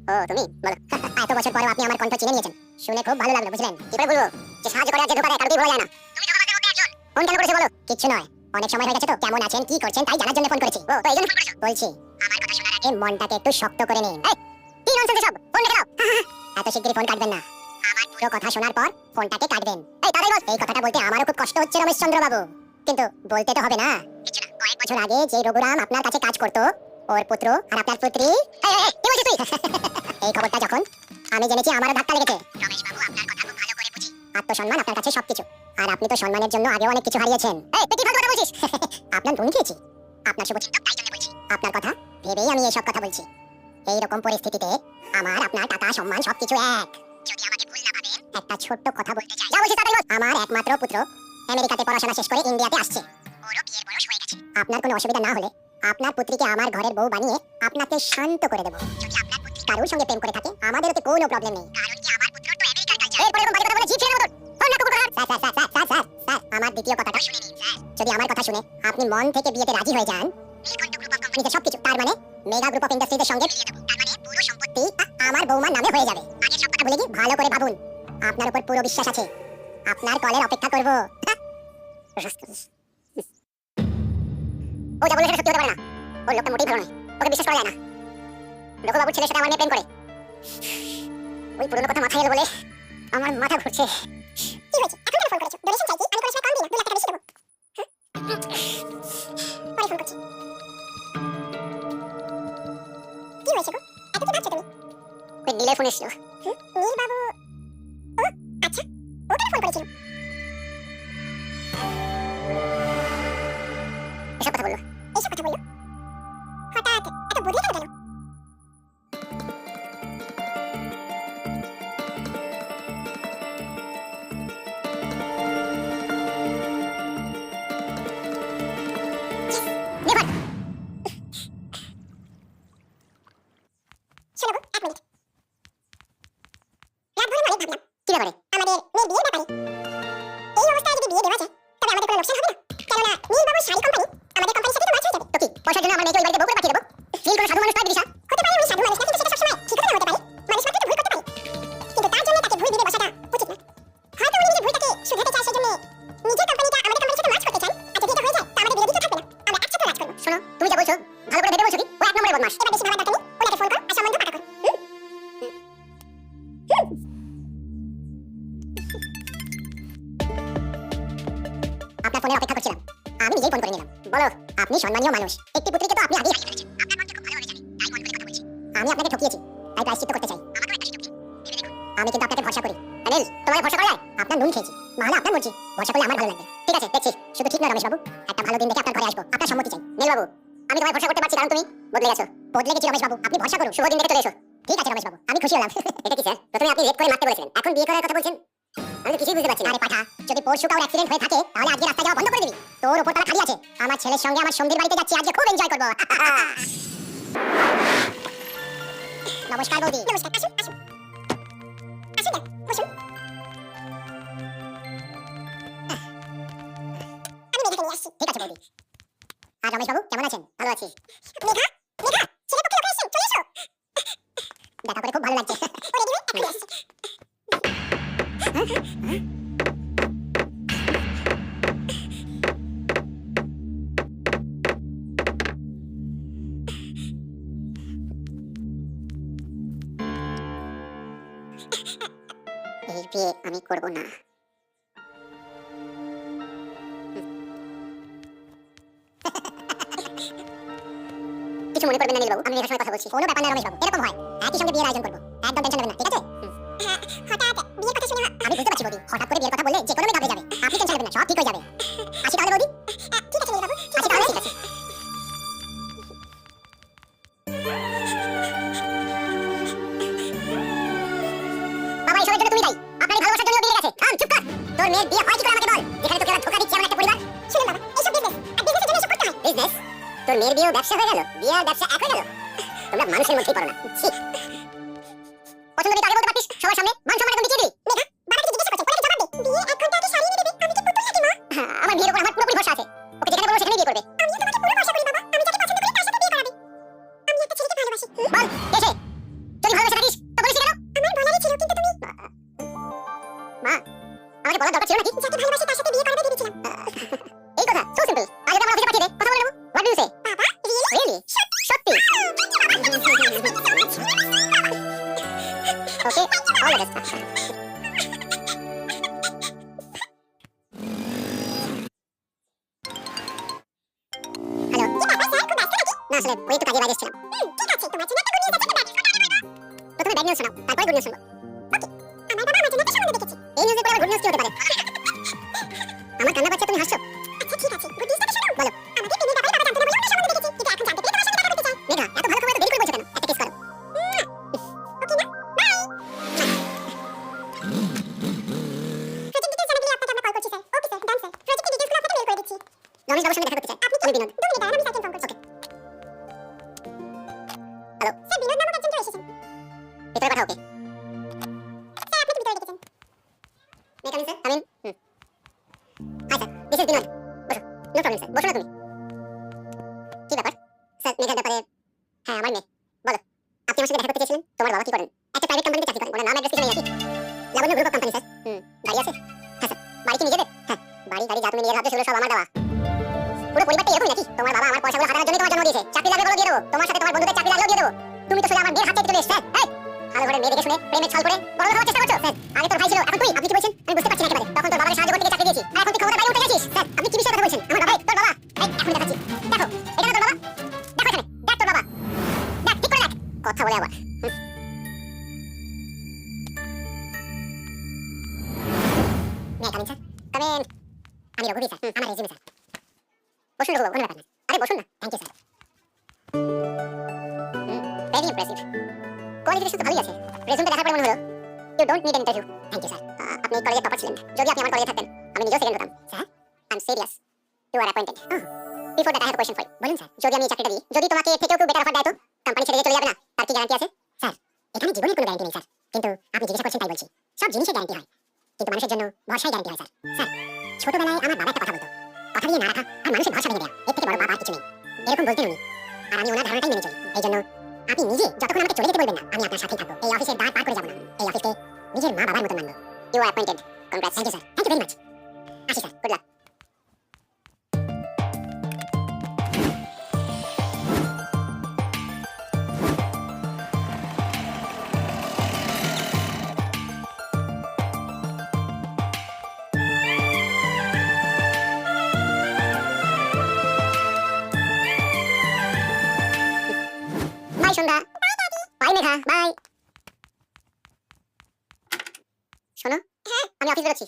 ও তুমি বলো এত বছর পরেও আপনি আমার কণ্ঠ চিনে নিয়েছেন শুনে খুব ভালো লাগলো বুঝলেন কি করে বলবো যে সাহায্য করে আর যে ধোকা দেয় কারোই ভোলা যায় না তুমি তো আমাদের মধ্যে একজন ফোন কেন করেছো বলো কিচ্ছু নয় অনেক সময় হয়ে গেছে তো কেমন আছেন কি করছেন তাই জানার জন্য ফোন করেছি ও তো এইজন্য ফোন করেছো বলছি আমার কথা শোনার আগে মনটাকে একটু শক্ত করে নিন এই কি ননসেন্স সব ফোন রেখে দাও এত শিগগিরই ফোন কাটবেন না আমার পুরো কথা শোনার পর ফোনটাকে কাটবেন এই তাড়াতাড়ি বল এই কথাটা বলতে আমারও খুব কষ্ট হচ্ছে রমেশচন্দ্র বাবু কিন্তু বলতে তো হবে না কিছু না কয়েক বছর আগে যে রঘুরাম আপনার কাছে কাজ করতো ওর পুত্র আর আপনার পুত্রী কি বলছিস তুই এই খবরটা যখন আমি জেনেছি আমারও ধাক্কা লেগেছে রমেশ বাবু আপনার কথা খুব ভালো করে বুঝি আত্মসম্মান আপনার কাছে সবকিছু আর আপনি তো সম্মানের জন্য আগে অনেক কিছু হারিয়েছেন এই তুই কি ফালতু কথা বলছিস আপনার বোন খেয়েছি আপনার শুভচিন্তক তাই জন্য বলছি আপনার কথা ভেবেই আমি এই সব কথা বলছি এই রকম পরিস্থিতিতে আমার আপনার টাকা সম্মান সবকিছু এক যদি আমাকে ভুল না ভাবেন একটা ছোট্ট কথা বলতে চাই যা বলছিস তাড়াতাড়ি বল আমার একমাত্র পুত্র আমেরিকাতে পড়াশোনা শেষ করে ইন্ডিয়াতে আসছে ওরও বিয়ের বয়স হয়ে গেছে আপনার কোনো অসুবিধা না হলে আপনার পুত্রীকে আমার ঘরের বউ বানিয়ে আপনাকে শান্ত করে দেব যদি আপনার পুত্রী কারোর সঙ্গে প্রেম করে থাকে আমাদের ওতে কোনো প্রবলেম নেই কারণ কি আমার পুত্র তো আমেরিকার কালচার এরপর এরকম বাজে কথা বলে জিভ ফেলে মতন ফোন না কুকুর স্যার আমার দ্বিতীয় কথাটা শুনে নিন স্যার যদি আমার কথা শুনে আপনি মন থেকে বিয়েতে রাজি হয়ে যান নীলকণ্ঠ গ্রুপ অফ কোম্পানিতে সবকিছু তার মানে মেগা গ্রুপ অফ ইন্ডাস্ট্রিজের সঙ্গে মিলিয়ে দেব তার মানে পুরো সম্পত্তি আমার বৌমার নামে হয়ে যাবে আগের সব কথা বলে কি ভালো করে ভাবুন আপনার উপর পুরো বিশ্বাস আছে। আপনার কলের অপেক্ষা করব। ও যা বলে সেটা সত্যি হতে পারে না। ওর লোকটা মোটেই ভালো নয়, ওকে বিশ্বাস করা যায় না। রঘুবাবুর ছেলের সাথে আমার মেয়ে প্রেম করে। ওই পুরনো কথা মাথায় এলো বলে আমার মাথা ঘুরছে। কি হয়েছে? এখন কেন ফোন করেছো? ডোনেশন চাইছি, আমি কোনো সময় কম দিই না, 2 লাখ টাকা বেশি দেবো। পরে ফোন করছি। কি হয়েছে গো? এত কি ভাবছো তুমি? ওই নীলের ফোন এসেছিল। নীল বাবু? ও আচ্ছা, ও কেন ফোন করেছিল? এসব কথা বললো? হঠাৎ এত বদলে গেল কেন? শোনো গো, 1 মিনিট। রাত ভরে অনেক ভাবলাম। কি ব্যাপারে? আমাদের মেয়ের বিয়ের ব্যাপারে। এই অবস্থায় যদি বিয়ে দেওয়া যায় তবে আমাদের কোনো লোকসান হবে না। কেননা নীলবাবুর শাড়ি কোম্পানি আমাদের কোম্পানির সাথে তো মাছ হয়ে যাবে। তো কি পয়সার জন্য আমার মেয়েকে ওই বাড়িতে বউ করে পাঠিয়ে দেবো? নীল কোনো সাধু মানুষ নয় দিশা। হতে পারে উনি সাধু মানুষ না, কিন্তু সেটা সবসময় ঠিক কথা হতে পারে। মানুষ মাত্র তো ভুল করতে পারে, কিন্তু তার জন্য তাকে ভুল ভেবে বসাটা উচিত না। হয়তো উনি নিজের ভুলটাকে শুধরাতে চায়, সেজন্য নিজের কোম্পানিটা আমাদের কোম্পানির সাথে মাছ করতে চান। আর যদি এটা হয়ে যায় তো আমাদের বিরোধী কেউ থাকবে না, আমরা একসাথে রাজ করবো। শোনো, তুমি যা বলছো ভালো করে ভেবে বলছো কি? ও 1 নম্বরের বদমাশ। এবার বেশি ভাবার দরকার নেই, ওনাকে ফোন করো আর সম্বন্ধ পাকা করো। আপনার ফোনের অপেক্ষা করছিলাম, আমি নিজেই ফোন করে নিলাম। বলো, আপনি সম্মানীয় মানুষ, একটি পুত্রীকে তো আপনি আগেই হারিয়ে ফেলেছেন। আপনার মনকে খুব ভালোভাবে জানি, তাই ফোন করে কথা বলছি। আমি আপনাকে ঠকিয়েছি, তাই প্রায়শ্চিত্ত করতে চাই। আমাকেও একটা সুযোগ দিন, ভেবে দেখুন। আমি কিন্তু আপনাকে ভরসা করি। অনিল, তোমার ভরসা করা যায়? আপনার নুন খেয়েছি, মাহলা আপনার মর্জি, ভরসা করলে আমার ভালো লাগবে। ঠিক আছে, দেখছি। শুধু ঠিক না রমেশ বাবু, একটা ভালো দিন দেখে আপনার ঘরে আসবো, আপনার সম্মতি চাই। নীল বাবু, আমি তোমায় ভরসা করতে পারছি কারণ তুমি বদলে গেছো। বদলে গেছি রমেশ বাবু, আপনি ভরসা করুন, শুভ দিন দেখে চলে এসো। ঠিক আছে রমেশ বাবু, আমি খুশি হলাম। এটা কি স্যার? প্রথমে আপনি রেপ করে মারতে বলেছিলেন, এখন বিয়ে করার কথা বলছেন? আমি তো কিছুই বুঝতে পারছি না। আরে পাঠা, যদি পরশু কাউর অ্যাক্সিডেন্ট হয়ে থাকে তাহলে আজকে রাস্তা যাওয়া বন্ধ করে দিবি। তোর উপর তালা খালি আছে। আমার ছেলের সঙ্গে আমার সঙ্গীর বাড়িতে যাচ্ছি, আজকে খুব এনজয় করব। নমস্কার বৌদি। নমস্কার, আসুন আসুন আসুন না, বসুন। আমি মেঘাকে নিয়ে আসছি। ঠিক আছে বৌদি। আর রমেশ বাবু কেমন আছেন? ভালো আছি। মেঘা, মেঘা, ছেলে পক্ষে লোক এসেছেন, চলে এসো। দেখা করে খুব ভালো লাগছে। ওরে দিবে, এক্ষুনি আসছি। এই বিয়ে আমি করব না। কিছু মনে করবেন না নীলবাবু, আমি মেঘার সঙ্গে কথা বলছি। কোনো ব্যাপার না রমেশ বাবু, এরকম হয় একই সঙ্গে বিয়ের আয়োজন করবো, একদম টেনশন নেবেন না, ঠিক আছে? হঠাৎ বিয়ের কথা শুনে আমি বুঝতে পারছি বৌদি, হঠাৎ করে বিয়ের কথা বললে যে কোনো মেয়ে ঘাবড়ে যাবে। আপনি টেনশন নেবেন না, সব ঠিক হয়ে যাবে। আসি তাহলে বৌদি। ঠিক আছে নীলবাবু, আসি তাহলে। ঠিক আছে। বাবা, এই সবের জন্য তুমি দায়ী। আপনার এই ভালোবাসার জন্য বিয়ে গেছে। থাম, চুপ কর। তোর মেয়ের বিয়ে হয় কি করে আমাকে বল, যেখানে তোকে আবার ধোঁকা দিচ্ছে এমন একটা পরিবার। শুনুন বাবা, এইসব বিজনেস, আর বিজনেসের জন্য এসব করতে হয়। বিজনেস? তোর মেয়ের বিয়েও ব্যবসা হয়ে গেল, বিয়ে আর ব্যবসা এক হয়ে গেল। তোমরা মানুষের মধ্যেই পারো না। ছি। পছন্দ দিতে আগে বলতে পারতিস, সবার সামনে মান সম্মান একদম বিকিয়ে দিলি। মেঘা, বাবা কি জিজ্ঞাসা করছে, ওকে জবাব দে। বিয়ে 1 ঘন্টা আগে সারিয়ে নিয়ে দেবে, আমি কি পুতুল নাকি মা? আমার বিয়ের উপর আমার পুরোপুরি ভরসা আছে। ওকে যেখানে বলবো সেখানেই বিয়ে করবে। আমিও তোমাকে পুরো ভরসা করি বাবা, আমি যাকে পছন্দ করি তার সাথে বিয়ে করাবে। আমি একটা ছেলেকে ভালোবাসি। বল, এসে যদি ভালোবাসা থাকিস তো বলিস কেন? আমার বলারই ছিল, কিন্তু তুমি মা, আমাকে বলার দরকার ছিল নাকি? যাকে ভালোবাসি তার সাথে বিয়ে করাবে ভেবেছিলাম। এই কথা সো সিম্পল। আগে তো আমার অফিসে পাঠিয়ে দে, কথা বলে নেবো। হোয়াট ডু ইউ সে? বাবা, রিয়েলি? সত্যি? ওকে, অল দ্য বেস্ট। হ্যালো, কি ব্যাপার স্যার, খুব ব্যস্ত নাকি? না আসলে ওই একটু কাজে বাইরে ছিলাম। ঠিক আছে, তোমার জন্য একটা গুড নিউজ আছে, একটা ব্যাড নিউজ। প্রথমে ব্যাড নিউজ শোনাও, তারপরে গুড নিউজ শুনবো। ওকে, আমার বাবা আমার জন্য একটা সম্বন্ধ দেখেছে। এই নিউজের পরে আবার গুড নিউজ কি হতে পারে? আমার কান্না পাচ্ছে, তুমি হাসছো। আচ্ছা ঠিক আছে, গুড নিউজটা শোনাও। বলো। আমাদের প্রেমের ব্যাপারে বাবা জানতে না বলে আমরা সম্বন্ধ দেখেছি, কিন্তু এখন জানতে পেরে তোমার সঙ্গে দেখা করতে চাই। মেঘা, এত ভালো খবর এত দেরি করে বলছো কেন? একটা কিস করো। ওকে না, বাই। প্রজেক্ট ডিটেইলস জানার জন্য আপনাকে আমরা কল করছি sir. Okay sir, done sir. প্রজেক্টের ডিটেইলসগুলো আপনাকে মেল করে দিচ্ছি। রমেশ বাবুর সঙ্গে দেখা করতে চাই। আপনি আমি বিনোদ। 2 মিনিট দাঁড়ান, আমি সাইকেল ফোন করছি। ওকে। হ্যালো স্যার, বিনোদ নামক একজন চলে এসেছেন। ভিতরে পাঠাও। ওকে স্যার, আপনি ভিতরে ডেকেছেন। May coming sir? Coming. Hi sir, this is Binod. বসো। নো প্রবলেম স্যার, বসো না তুমি। কি ব্যাপার স্যার? মেঘার ব্যাপারে? হ্যাঁ, আমার মেয়ে। বলো, আপনি আমার সাথে দেখা করতে চেয়েছিলেন। তোমার বাবা কি করেন? একটা প্রাইভেট কোম্পানিতে চাকরি করেন, ওনার নাম অ্যাড্রেস কিছু নেই নাকি? লাবণ্য গ্রুপ অফ কোম্পানি স্যার। গাড়ি আছে? হ্যাঁ স্যার। বাড়ি কি নিজেদের? হ্যাঁ। বাড়ি গাড়ি যা তুমি নিজের ভাবছো সেগুলো সব আমার দেওয়া। পুরো পরিবারটা এরকমই নাকি? তোমার বাবা আমার পয়সাগুলো হারানোর জন্য তোমার জন্ম দিয়েছে। চাকরি লাগলে বলো দিয়ে দেবো। তোমার সাথে তোমার বন্ধুদের চাকরি লাগলেও দিয়ে দেবো। তুমি তো সোজা আমার বিয়ের হাত চাইতে চলে এসেছো স্যার। এই ভালো ঘরে মেয়ে দেখে শুনে প্রেমের ছল করে বড় হওয়ার চেষ্টা করছো স্যার। আগে তোর ভাই ছিল, এখন তুই। আপনি কি বলছেন আমি বুঝতে পারছি না একেবারে। তখন তোর বাবার সাহায্য করতে গিয়ে চাকরি দিয়েছি, আর এখন তুই ক্ষমতা বাইরে উঠে গেছিস স্যার। আপনি কি বিষয়ে কথা বলছেন? আমার বাবা? তোর বাবা? এই এখন দেখাচ্ছি। দেখো এটা না তোর বাবা? দেখো এখানে, দেখ তোর বাবা, দেখ ঠিক করে দেখ। কথা বলে আবার। Come in sir, come in. আমি রঘুবীর স্যার, আমার রেজিমে স্যার। বসুন রঘুবাবু, কোনো ব্যাপার না। আরে বসুন না। Thank you sir. Very impressive. Qualification তো ভালোই আছে। রেজুমটা দেখার পরে মনে হলো you don't need interview. Thank you sir. আপনি কলেজের টপার ছিলেন। যদি আপনি আমার কলেজে থাকতেন আমি নিজেও সেকেন্ড হতাম। Sir I am serious. You are appointed. Before that I have question for you. বলুন স্যার। যদি আমি এই চাকরিটা দিই, যদি তোমাকে এর থেকেও একটু বেটার অফার দেয় তো কোম্পানি ছেড়ে দিয়ে চলে যাবে না? তার কি গ্যারান্টি আছে? স্যার এখানে জীবনের কোনো গ্যারান্টি নেই স্যার, কিন্তু আপনি জিজ্ঞাসা করছেন তাই বলছি। সব জিনিসের গ্যারান্টি হয়, কিন্তু মানুষের জন্য ভরসাই গ্যারান্টি হয় স্যার। স্যার ছোটবেলায় আমার বাবা একটা কথা বলতো, কথা দিয়ে না রাখা আর মানুষের ভরসা ভেঙে দেওয়া, এর থেকে বড় পাপ আর কিছু নেই। এরকম বলতেন উনি, আর আমি ওনার ধারণাটাই মেনে চলি। এই জন্য আপনি নিজে যতক্ষণ আমাকে চলে যেতে বলবেন না, আমি আপনার সাথেই থাকবো। এই অফিসের দ্বার পার করে যাব না। এই অফিসকে নিজের মা বাবার মতো মানবো। You are appointed. Congrats. Thank you sir. Thank you very much. আসি sir, good luck. Bye Sandhya. Bye Megha. Bye. শোনো, আমি অফিস বেরোচ্ছি।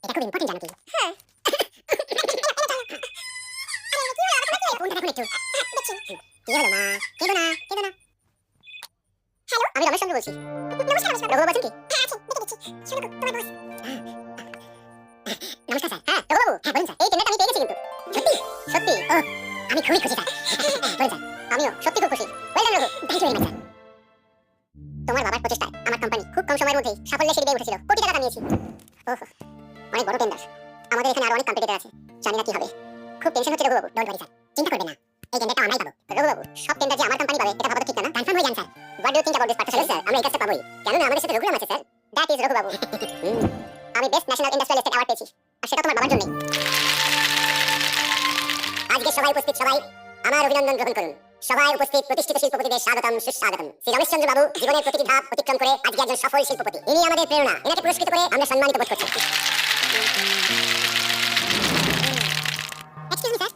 এটা খুব ইম্পর্টেন্ট জানো কি? হ্যাঁ। ফোনটা দেখুন একটু। কি হলো মা? কেঁদো না, কেঁদো না। হ্যালো, আমি রমেশ চন্দ্র বলছি। নমস্কার নমস্কার। রঘুবাবু আছেন কি? হ্যাঁ আছেন, দেখে দিচ্ছি। শোনো গো, তোমার বস। নমস্কার স্যার। হ্যাঁ রঘুবাবু, হ্যাঁ বলুন স্যার। এই টেন্ডারটা আমি পেয়ে গেছি কিন্তু। সত্যি? সত্যি? ও আমি খুবই খুশি স্যার। বলুন স্যার। আমিও সত্যি খুব খুশি। Well done Raghu. Thank you very much sir. তোমার বাবার প্রচেষ্টায় আমার কোম্পানি খুব কম সময়ের মধ্যেই সাফল্যের সিঁড়ি বেয়ে উঠেছিল। কোটি টাকা কামিয়েছি। ওহ অনেক বড় টেন্ডার। আমাদের এখানে আরো অনেক কম্পিটিটর আছে। জানি না কি হবে। খুব টেনশন হচ্ছে রঘুবাবু। ডোন্ট ওয়ারি স্যার, চিন্তা করবেন না। এই টেন্ডারটা আমরাই পাবো। রঘুবাবু সব টেন্ডার যে আমার কোম্পানি পাবে এটা ভাবা তো ঠিক না। কনফার্ম হয়ে যান sir. What do you think about this partnership? Sir আমরা এই কাজটা পাবোই। কেন না, আমাদের সাথে রঘুরাম আছে স্যার। That is Raghubabu. আমি best national industrial estate award পেয়েছি, আর সেটা তোমার বাবার জন্যই। আজকে সবাই উপস্থিত সবাই আমার অভিনন্দন গ্রহণ করুন। সবাই উপস্থিত প্রতিষ্ঠিত শিল্পপতিদের স্বাগতম সুস্বাগতম। শ্রী রমেশ চন্দ্র বাবু জীবনের প্রতিটি ধাপ অতিক্রম করে আজকে একজন সফল শিল্পপতি। ইনি আমাদের প্রেরণা। এনাকে পুরস্কৃত করে আমরা সম্মানিত বোধ করছি। Excuse me sir,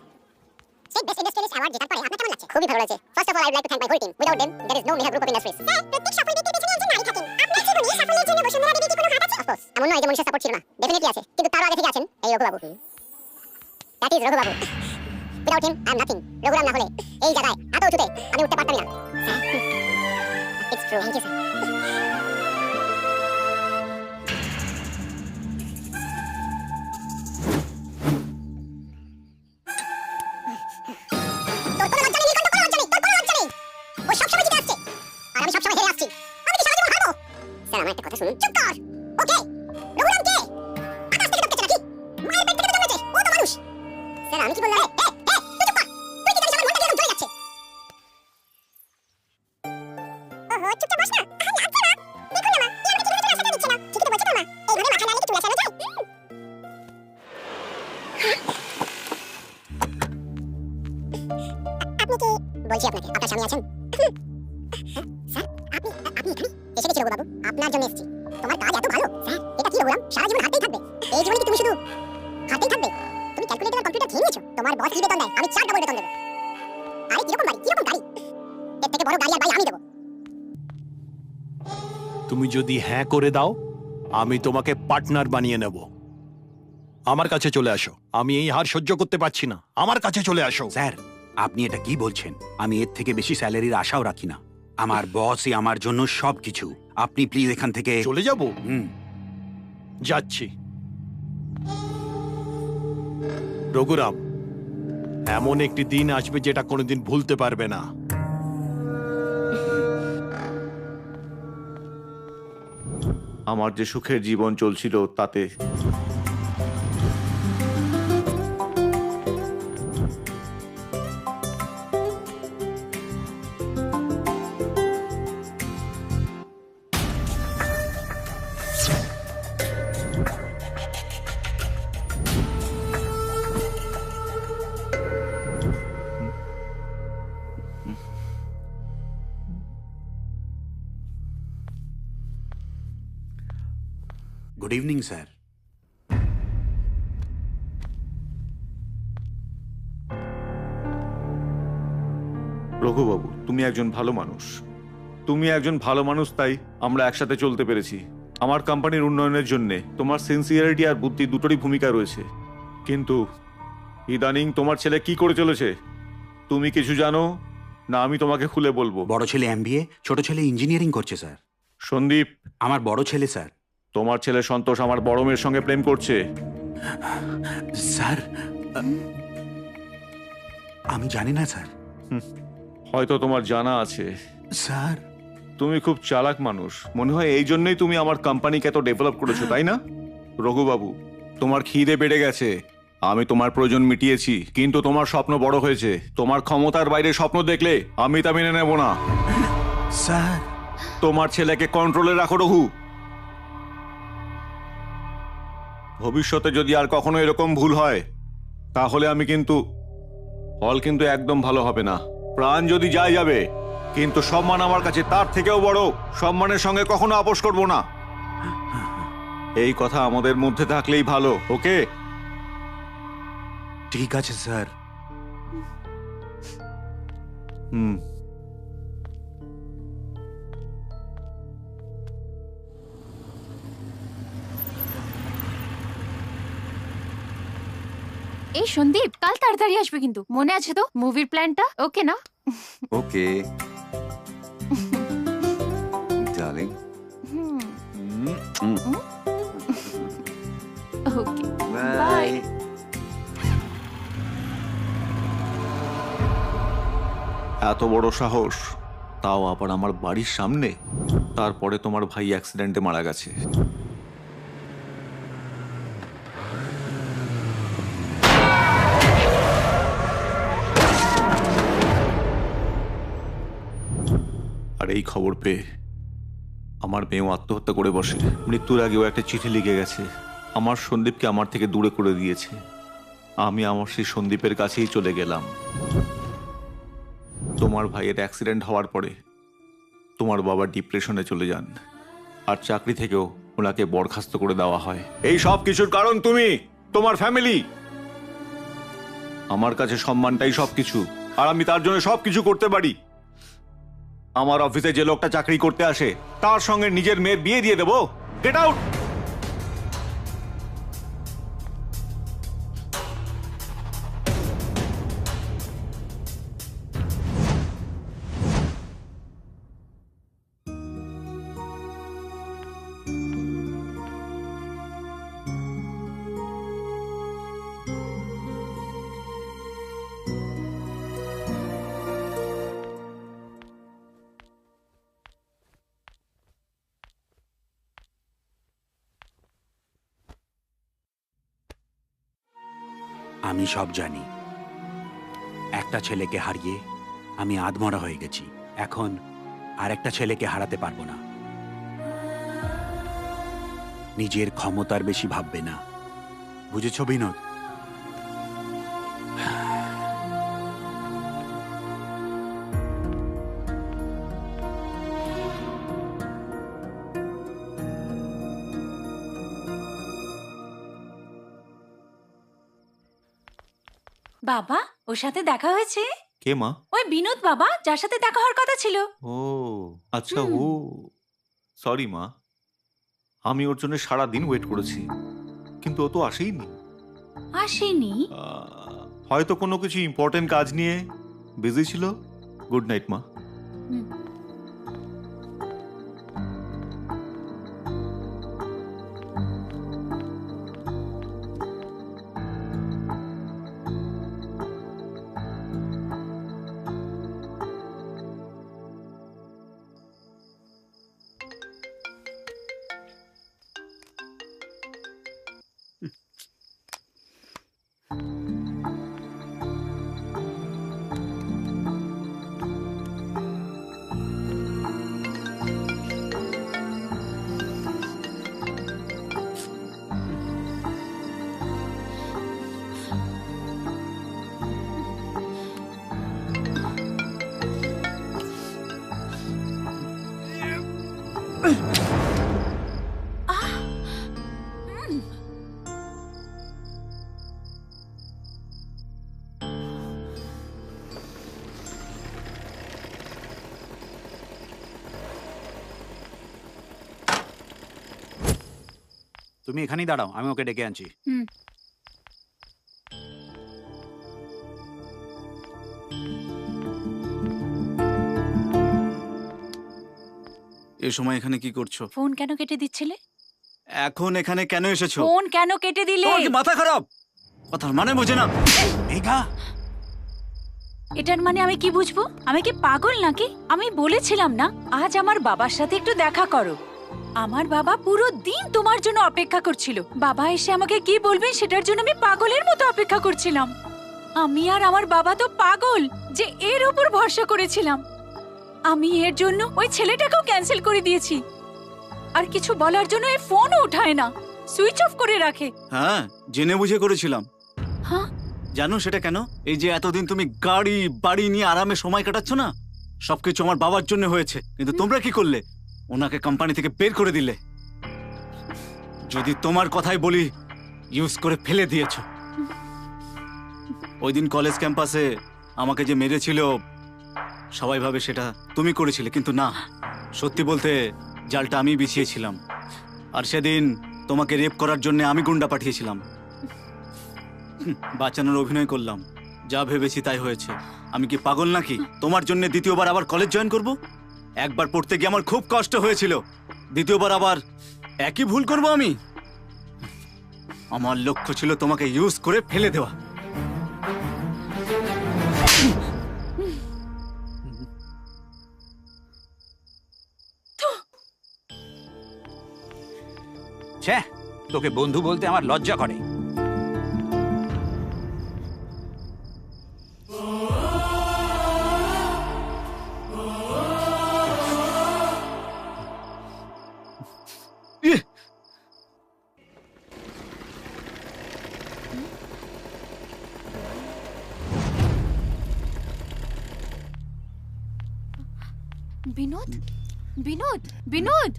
state best industrialist award জেতার পরে আপনার কেমন লাগছে? খুবই ভালো লাগছে। First off all I would like to thank my whole team. Without them there is no Megha group of industries. Sir প্রত্যেক সফল ব্যক্তির পেছনে একজন নারী থাকেন। আপনার জীবনে সাফল্যের জন্য বসুন্ধরা দেবীর কি কোনো হাত আছে? Of course. এমন নয় যে মনীষা সাপোর্ট ছিল না, ডেফিনেটলি আছে, কিন্তু তারও আগে থেকে আছেন এই Raghubabu. That is Raghubabu. Without him I am nothing. Raghuram না হলে এই জায়গায় এত উঁচুতে আমি উঠতে পারতামই না। Sir it's true. Thank you sir. তোর কোনো লজ্জা নেই, নিকন্দ কোনো লজ্জা নেই, তোর কোনো লজ্জা নেই। ও সবসময় জিতে আসছে আর আমি সবসময় হেরে আসছি। আমি কি সারা জীবন হারবো? স্যার আমার একটা কথা শুনুন। চুপ কর। ওকে রঘুরাম কে? আকাশ থেকে টপকেছে নাকি? মায়ের পেট থেকে তো জন্মেছে, ও তো মানুষ। স্যার আমি কি বললাম? তুই চুপ কর। তুই কি জানিস আমার মনটা কিরকম চলে যাচ্ছে? ওহো চুপচাপ বস না। আরে লাগছে না। দেখুন না মা, কি আমাকে কিভাবে চলে আসাটা দিচ্ছে না। ঠিকই তো বলছো তো মা, এইভাবে মাথা নাড়লে কি চলে আসানো যায়? আপনি কি? বলছি আপনাকে, আপনার স্বামী আছেন? স্যার আপনি আপনি এখানে এসে গেছি রঘুবাবু, আপনার জন্য এসেছি। তোমার কাজ এত ভালো স্যার, এটা কি রঘুরাম সারা জীবন হাঁটতেই থাকবে? এই জীবনে কি তুমি শুধু হাঁটতেই থাকবে? তুমি ক্যালকুলেটর আর কম্পিউটার খেয়ে নিয়েছো। তোমার বস কি বেতন দেয়? আমি 4 ডবল বেতন দেবো। আরে কিরকম বাড়ি, কিরকম গাড়ি? এর থেকে বড় গাড়ি আর বাড়ি আমি দেবো। তুমি যদি হ্যাঁ করে দাও আমি তোমাকে পার্টনার বানিয়ে নেব। আমার কাছে চলে আসো। আমি এই হার সহ্য করতে পারছি না, আমার কাছে চলে আসো। স্যার আপনি এটা কি বলছেন? আমি এর থেকে বেশি স্যালারির আশাও রাখি না। আমার বসই আমার জন্য সবকিছু। আপনি প্লিজ এখান থেকে চলে যাব। যাচ্ছি। রঘুরাম, এমন একটি দিন আসবে যেটা কোনোদিন ভুলতে পারবে না। আমার যে সুখের জীবন চলছিল তাতে গুড ইভিনিং স্যার। রঘুবাবু, তুমি একজন ভালো মানুষ। তুমি একজন ভালো মানুষ, তাই আমরা একসাথে চলতে পেরেছি। আমার কোম্পানির উন্নয়নের জন্য তোমার সিনসিয়ারিটি আর বুদ্ধি দুটোরই ভূমিকা রয়েছে। কিন্তু ইদানিং তোমার ছেলে কি করে চলেছে তুমি কিছু জানো না? আমি তোমাকে খুলে বলবো। বড় ছেলে এমবিএ, ছোট ছেলে ইঞ্জিনিয়ারিং করছে স্যার। সন্দীপ আমার বড় ছেলে স্যার। তোমার ছেলে সন্তোষ আমার বড় মেয়ের সঙ্গে প্রেম করছে। স্যার আমি জানি না স্যার। হয়তো তোমার জানা আছে। স্যার তুমি খুব চালাক মানুষ, মনে হয় এই জন্যই তুমি আমার কোম্পানিকে এত ডেভেলপ করেছো, তাই না? রঘুবাবু, তোমার খিদে বেড়ে গেছে, আমি তোমার প্রয়োজন মিটিয়েছি, কিন্তু তোমার স্বপ্ন বড় হয়েছে। তোমার ক্ষমতার বাইরে স্বপ্ন দেখলে আমি তা মেনে নেব না। স্যার তোমার ছেলেকে কন্ট্রোলে রাখো রঘু। ভবিষ্যতে যদি আর কখনো এরকম ভুল হয় তাহলে আমি কিন্তু একদম ভালো হবে না। প্রাণ যদি যায় যাবে, কিন্তু সম্মান আমার কাছে তার থেকেও বড়। সম্মানের সঙ্গে কখনো আপোষ করব না। এই কথা আমাদের মধ্যে থাকলেই ভালো। ওকে? ঠিক আছে স্যার। এই সন্দীপ, কাল তাড়াতাড়ি আসবে কিন্তু, মনে আছে তো মুভির প্ল্যানটা? ওকে না? ওকে ডার্লিং। Okay bye. এত বড় সাহস, তাও আবার আমার বাড়ির সামনে। তারপরে তোমার ভাই অ্যাক্সিডেন্টে মারা গেছে। আর এই খবর পেয়ে আমার মেয়েও আত্মহত্যা করে বসে। মৃত্যুর আগেও একটা চিঠি লিখে গেছে, আমার সন্দীপকে আমার থেকে দূরে করে দিয়েছে। আমি আমার সেই সন্দীপের কাছেই চলে গেলাম। তোমার ভাইয়ের অ্যাক্সিডেন্ট হওয়ার পরে তোমার বাবা ডিপ্রেশনে চলে যান, আর চাকরি থেকেও ওনাকে বরখাস্ত করে দেওয়া হয়। এই সব কিছুর কারণ তুমি, তোমার ফ্যামিলি। আমার কাছে সম্মানটাই সবকিছু, আর আমি তার জন্য সবকিছু করতে পারি। আমার অফিসে যে লোকটা চাকরি করতে আসে তার সঙ্গে নিজের মেয়ের বিয়ে দিয়ে দেবো? Get out! আমি সব জানি। একটা ছেলেকে হারিয়ে আমি আধমরা হয়ে গেছি। এখন আর একটা ছেলেকে হারাতে পারবো না। নিজের ক্ষমতার বেশি ভাববে না, বুঝেছো বিনোদ? বাবা, ওর সাথে দেখা হয়েছে? কে মা? ওই বিনোদ বাবা, যার সাথে দেখা হওয়ার কথা ছিল। ও আচ্ছা, ও সরি মা, আমি ওর জন্য সারা দিন ওয়েট করেছি, কিন্তু ও তো আসেইনি। আসেনি? হয়তো কোনো কিছু ইম্পর্টেন্ট কাজ নিয়ে বিজি ছিল। গুড নাইট মা। তুমি এখানেই দাঁড়াও, আমি ওকে ডেকে আনছি। এই সময় এখানে কি করছো? ফোন কেন কেটে দিচ্ছিলে? এখন এখানে কেন এসেছো? ফোন কেন কেটে দিলে? তোমার কি মাথা খারাপ? কথার মানে বোঝে না। মেঘা, এটার মানে আমি কি বুঝবো? আমি কি পাগল নাকি? আমি বলেছিলাম না আজ আমার বাবার সাথে একটু দেখা করো। আমার বাবা পুরো দিন তোমার জন্য অপেক্ষা করছিল। বাবা এসে আমাকে কি বলবেন সেটার জন্য আমি পাগলের মতো অপেক্ষা করছিলাম। আমি আর আমার বাবা তো পাগল যে এর উপর ভরসা করেছিলাম। আমি এর জন্য ওই ছেলেটাকেও ক্যান্সেল করে দিয়েছি। আর কিছু বলার জন্য এই ফোনও উঠায় না, সুইচ অফ করে রাখে। হ্যাঁ, জেনে বুঝে করেছিলাম। হ্যাঁ, জানো সেটা কেন? এই যে এতদিন তুমি গাড়ি বাড়ি নিয়ে আরামে সময় কাটাচ্ছ না, সবকিছু আমার বাবার জন্য হয়েছে। কিন্তু তোমরা কি করলে? ওনাকে কোম্পানি থেকে বের করে দিলে। যদি তোমার কথাই বলি, ইউজ করে ফেলে দিয়েছো। ওই দিন কলেজ ক্যাম্পাসে আমাকে যে মেরেছিল, সবাই ভাবে সেটা তুমি করেছিলে, কিন্তু না, সত্যি বলতে জালটা আমি বিছিয়েছিলাম। আর সেদিন তোমাকে রেপ করার জন্য আমি গুন্ডা পাঠিয়েছিলাম। বাঁচানোর অভিনয় করলাম। যা ভেবেছি তাই হয়েছে। আমি কি পাগল নাকি তোমার জন্য দ্বিতীয়বার আবার কলেজ জয়েন করব? একবার পড়তে গিয়ে আমার খুব কষ্ট হয়েছিল, দ্বিতীয়বার আবার একই ভুল করব আমি? আমার লক্ষ্য ছিল তোমাকে ইউজ করে ফেলে দেওয়া। ছ্যা, তোকে বন্ধু বলতে আমার লজ্জা করে। বিনোদ, বিনোদ, বিনোদ,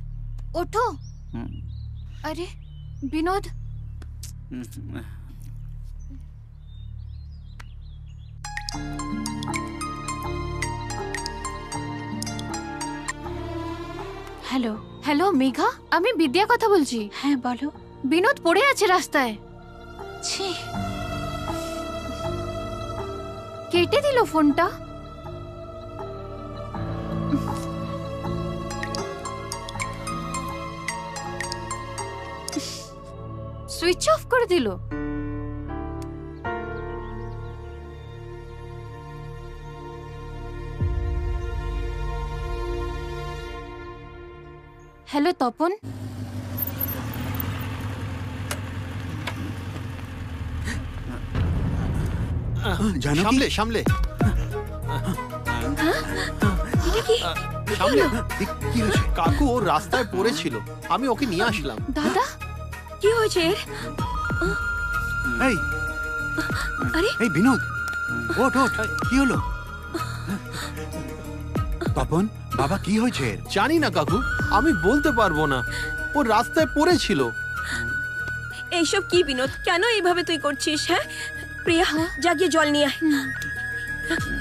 ওঠো। আরে বিনোদ, হ্যালো। হ্যালো মেঘা, আমি বিদ্যা কথা বলছি। হ্যাঁ বলো। বিনোদ পড়ে আছে রাস্তায়। ছি, কেটে দিল ফোনটা। সুইচ অফ করে দিল। হ্যালো তপন, সামলে সামলে সামলে। কি হয়েছে? কাকু ওর রাস্তায় পড়েছিল, আমি ওকে নিয়ে আসলাম। দাদা কি হয়েছে? এই আরে এই বিনোদ, ওঠ ওঠ, কি হলো? তপন, বাবা কি হয়েছে? জানি না কাকু, আমি বলতে পারবো না। ও রাস্তায় পড়েছিল। এইসব কি বিনোদ? কেন এইভাবে তুই করছিস? হ্যাঁ প্রিয়া, যা গিয়ে জল নিয়ে আয়।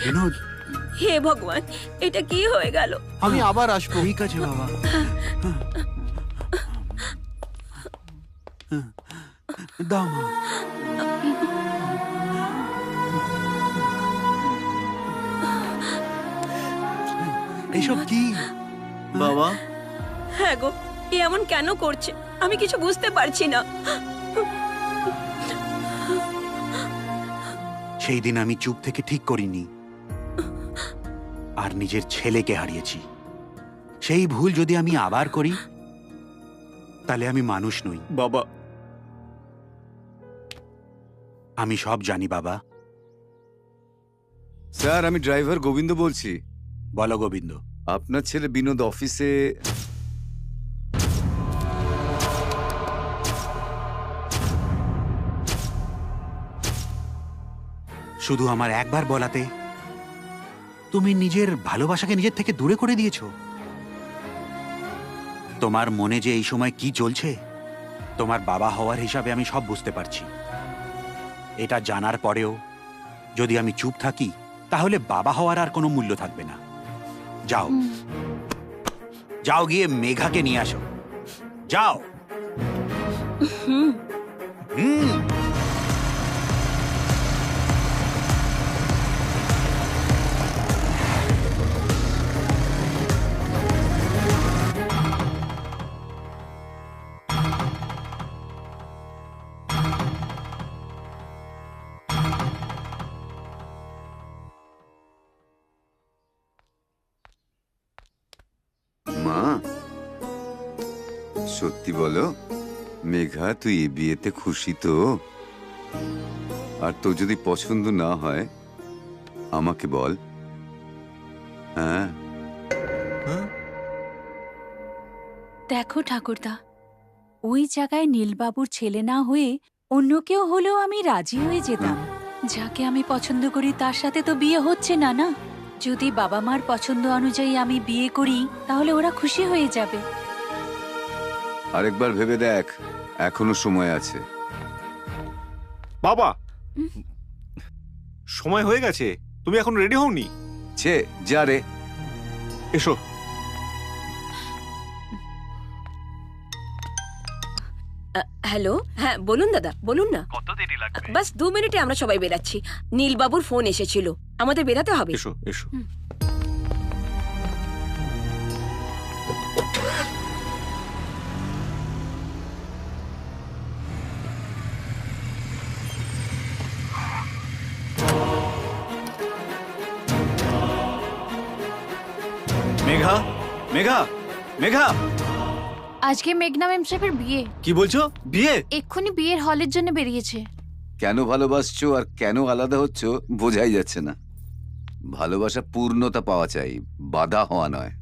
বিনোদ, হে ভগবান, এটা কি হয়ে গেল? আমি আবার আসবো। ঠিক আছে বাবা। দাও মা। এইসব কি বাবা? হ্যাঁ গো, এ এমন কেন করছে? আমি কিছু বুঝতে পারছি না। সেই দিন আমি চুপ থেকে ঠিক করিনি, আর নিজের ছেলেকে হারিয়েছি। সেই ভুল যদি আমি আবার করি, তাহলে আমি মানুষ নই বাবা। আমি সব জানি বাবা। স্যার, আমি ড্রাইভার গোবিন্দ বলছি। বলো গোবিন্দ। আপনার ছেলে বিনোদ অফিসে শুধু আমার একবার বলাতে তুমি নিজের ভালোবাসাকে নিজের থেকে দূরে করে দিয়েছো। তোমার মনে যে এই সময় কি চলছে, তোমার বাবা হওয়ার হিসাবে আমি সব বুঝতে পারছি। এটা জানার পরেও যদি আমি চুপ থাকি, তাহলে বাবা হওয়ার আর কোনো মূল্য থাকবে না। যাও, যাও গিয়ে মেঘাকে নিয়ে আসো, যাও। মা, সত্যি বলো, মেঘা তুই এই বিয়েতে খুশি তো? আর তোর যদি পছন্দ না হয় আমাকে বল। হ্যাঁ, দেখো ঠাকুরদা, ওই জায়গায় নীলবাবুর ছেলে না হয়ে অন্য কেউ হলেও আমি রাজি হয়ে যেতাম। যাকে আমি পছন্দ করি তার সাথে তো বিয়ে হচ্ছে না, না? যদি বাবা মার পছন্দ অনুযায়ী আমি বিয়ে করি তাহলে ওরা খুশি হয়ে যাবে। আরেকবার ভেবে দেখ, এখনো সময় আছে। বাবা, সময় হয়ে গেছে, তুমি এখন রেডি হওনি? ছে যা রে, এসো। হ্যালো, হ্যাঁ বলুন দাদা, বলুন না। কত দেরি লাগবে? বাস 2 মিনিটে আমরা সবাই বেরাচ্ছি। নীলবাবুর ফোন এসেছিল, আমাদের বেরাতে হবে। এসো এসো। মেঘা, মেঘা, মেঘা, আজকে মেঘনা ম্যাম সাহেবের বিয়ে। কি বলছো? বিয়ে? এক্ষুনি বিয়ের হলের জন্য বেরিয়েছে। কেন ভালোবাসছো আর কেন আলাদা হচ্ছ বোঝাই যাচ্ছে না। ভালোবাসা পূর্ণতা পাওয়া চাই, বাধা হওয়া নয়।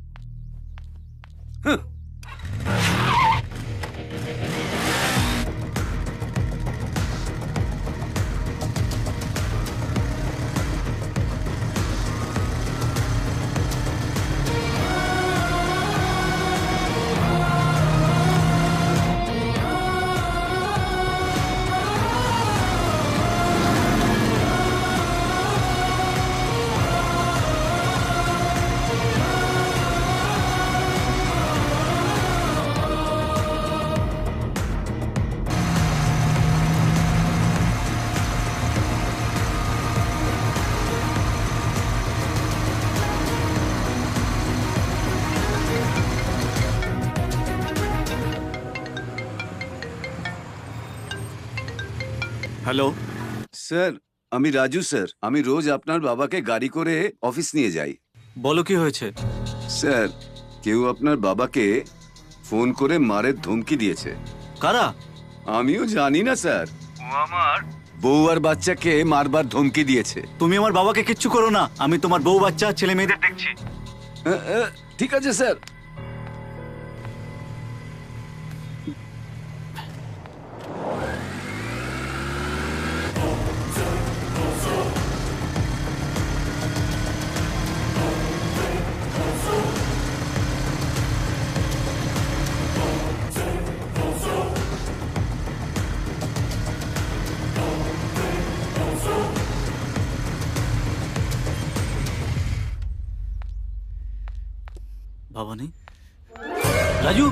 হ্যালো স্যার, আমি রাজু স্যার। আমি রোজ আপনার বাবাকে গাড়ি করে অফিস নিয়ে যাই। বলো কি হয়েছে? স্যার, কেউ আপনার বাবাকে ফোন করে মারের ধমকি দিয়েছে। কারা? আমিও জানি না স্যার। ও আমার বউ আর বাচ্চাকে মারবার ধমকি দিয়েছে। তুমি আমার বাবাকে কিচ্ছু করো না, আমি তোমার বউ বাচ্চা ছেলে মেয়েদের দেখছি। ঠিক আছে স্যার। বাবা নেই? রাজু,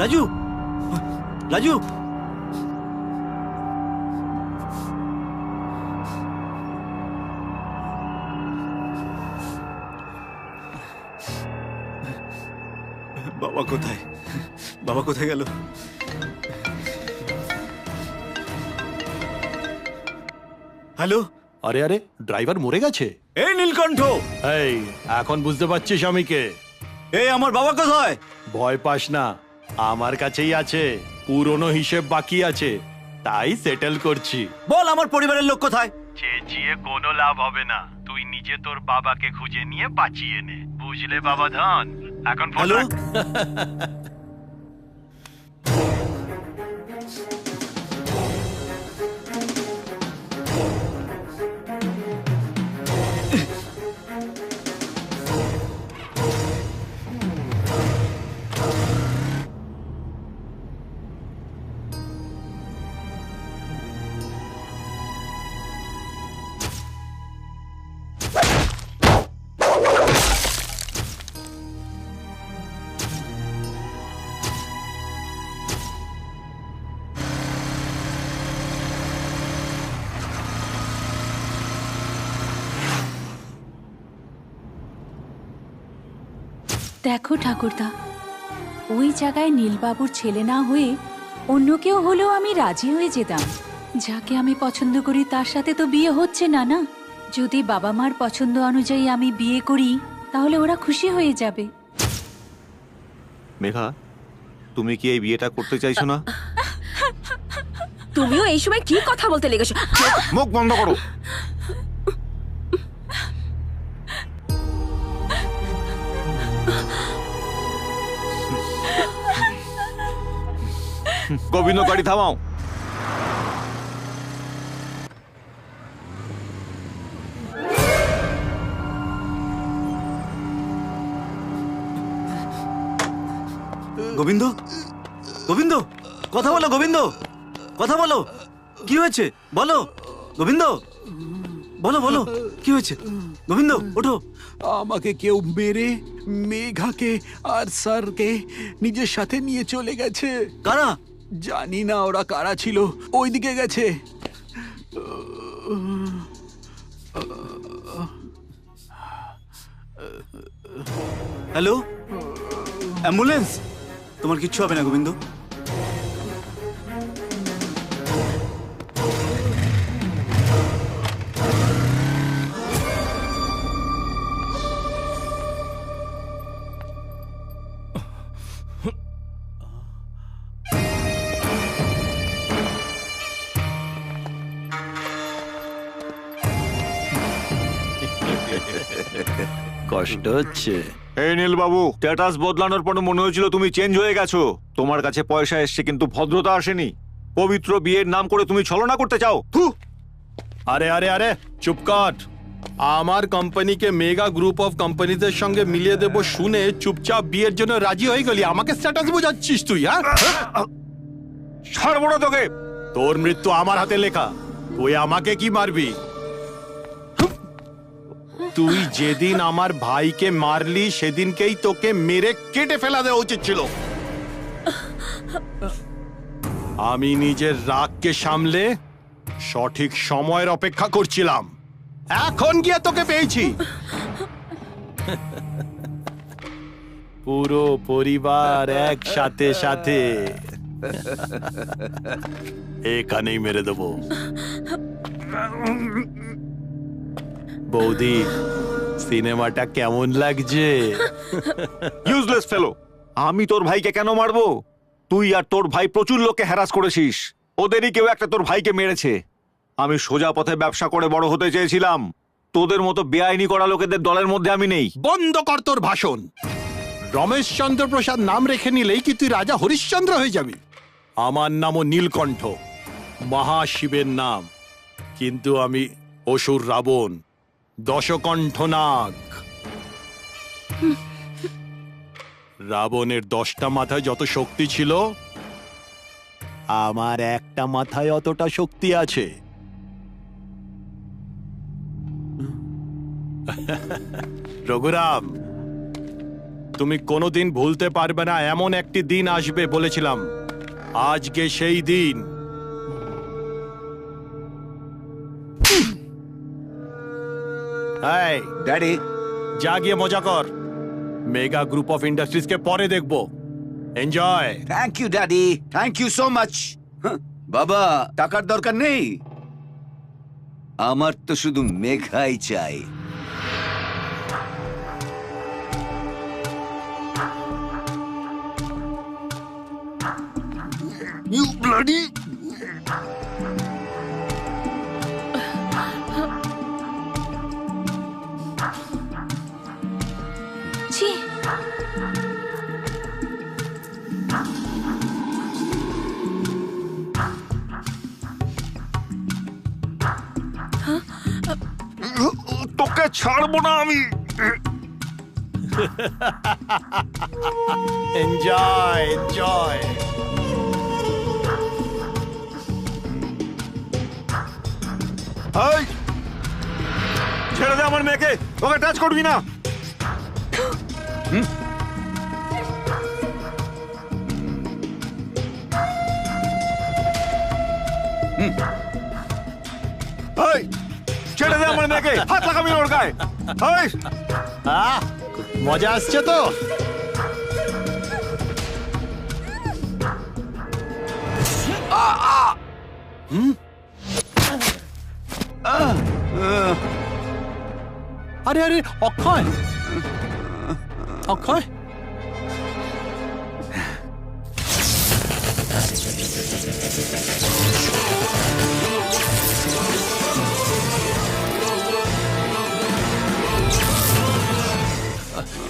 রাজু, রাজু, বাবা কোথায়? বাবা কোথায় গেল? হ্যালো। আরে আরে, ড্রাইভার মরে গেছে? এই নীলকণ্ঠ, এই এখন বুঝতে পারছিস আমি কে? এই আমার বাবা কোথায়? ভয় পাস না, আমার কাছেই আছে। পুরনো হিসেব বাকি আছে, তাই সেটেল করছি। বল আমার পরিবারের লোক কোথায়? চেঁচিয়ে কোনো লাভ হবে না, তুই নিজে তোর বাবাকে খুঁজে নিয়ে বাঁচিয়ে নে, বুঝলে বাবা ধন? এখন হ্যালো। দেখো ঠাকুরদা, ওই জায়গায় নীলবাবুর ছেলে না হয়ে অন্য কেউ হলেও আমি রাজি হয়ে যেতাম। যাকে আমি পছন্দ করি তার সাথে তো বিয়ে হচ্ছে না না। যদি বাবা মার পছন্দ অনুযায়ী আমি বিয়ে করি তাহলে ওরা খুশি হয়ে যাবে। মেঘা, তুমি কি এই বিয়েটা করতে চাইছো না? তুমিও এই সময় কি কথা বলতে লেগেছো? মুখ বন্ধ করো। গোবিন্দ, গাড়ি থামাও। গোবিন্দ, গোবিন্দ, কথা বলো গোবিন্দ, কথা বলো। কি হয়েছে বলো গোবিন্দ, বলো বলো কি হয়েছে? গোবিন্দ ওঠো। আমাকে কেউ মেরে মেঘাকে আর স্যারকে নিজের সাথে নিয়ে চলে গেছে। কারা? জানি না ওরা কারা ছিল, ওইদিকে গেছে। Hello, ambulance? তোমার কিচ্ছু হবে না গোবিন্দ। কষ্ট হচ্ছে। এই নীল বাবু, স্ট্যাটাস বদলানোর পর মনে হয়েছিল তুমি চেঞ্জ হয়ে গেছো। তোমার কাছে পয়সা এসছে কিন্তু ভদ্রতা আসেনি। পবিত্র বিয়ের নাম করে তুমি ছলনা করতে চাও। আরে আরে আরে চুপ কর। আমার কোম্পানিকে মেগা গ্রুপ অফ কোম্পানিদের সঙ্গে মিলিয়ে দেব শুনে চুপচাপ বিয়ের জন্য রাজি হয়ে গেলি। আমাকে স্ট্যাটাস বোঝাচ্ছিস তুই? হ্যাঁ, ছাড়বো না তোকে। তোর মৃত্যু আমার হাতে লেখা, তুই আমাকে কি মারবি? তুই যেদিন আমার ভাইকে মারলি সেদিনকেই তোকে মেরে কেটে ফেলা দেওয়া উচিত ছিল। আমি নিজের রাগকে সামলে সঠিক সময়ের অপেক্ষা করছিলাম, এখন গিয়ে তোকে পেয়েছি। পুরো পরিবার একসাথে সাথে এখানেই মেরে দেবো। বৌদি, সিনেমাটা কেমন লাগছে? ইউজলেস ফেলো। আমি তোর ভাইকে কেন মারবো? তুই আর তোর ভাই প্রচুর লোককে হ্যারাস করেছিস। ওদেরই কেউ একটা তোর ভাইকে মেরেছে। আমি সোজা পথে ব্যবসা করে বড় হতে চেয়েছিলাম। তোদের মতো বেআইনি করা লোকেদের দলের মধ্যে আমি নেই। বন্ধ কর তোর ভাষণ। রমেশ চন্দ্র প্রসাদ নাম রেখে নিলেই কি তুই রাজা হরিশ্চন্দ্র হয়ে যাবি? আমার নামও নীলকণ্ঠ, মহাশিবের নাম। কিন্তু আমি অসুর রাবণ, দশকণ্ঠ নাগ। রাবণের 10টা মাথায় যত শক্তি ছিল, আমার একটা মাথায় অতটা শক্তি আছে। রঘুরাম, তুমি কোনোদিন ভুলতে পারবে না এমন একটি দিন আসবে বলেছিলাম। আজকে সেই দিন। ড্যাডি, যা গিয়ে মজা কর। মেগা গ্রুপ অফ ইন্ডাস্ট্রিজকে পরে দেখবো। Enjoy. Thank you daddy, thank you so much. বাবা, টাকার দরকার নেই, আমার তো শুধু মেঘাই চাই। You bloody! ছি, তোকে ছাড়বো না আমি। Enjoy enjoy. ছেড়ে দে আমার মেয়েকে, ওকে টাচ করবি না। ছেড়ে দে আমার মেয়েকে, হাত লাগাবি ওর গায়ে। মজা আসছে তো? আরে আরে অক্ষয়, অক্ষয়,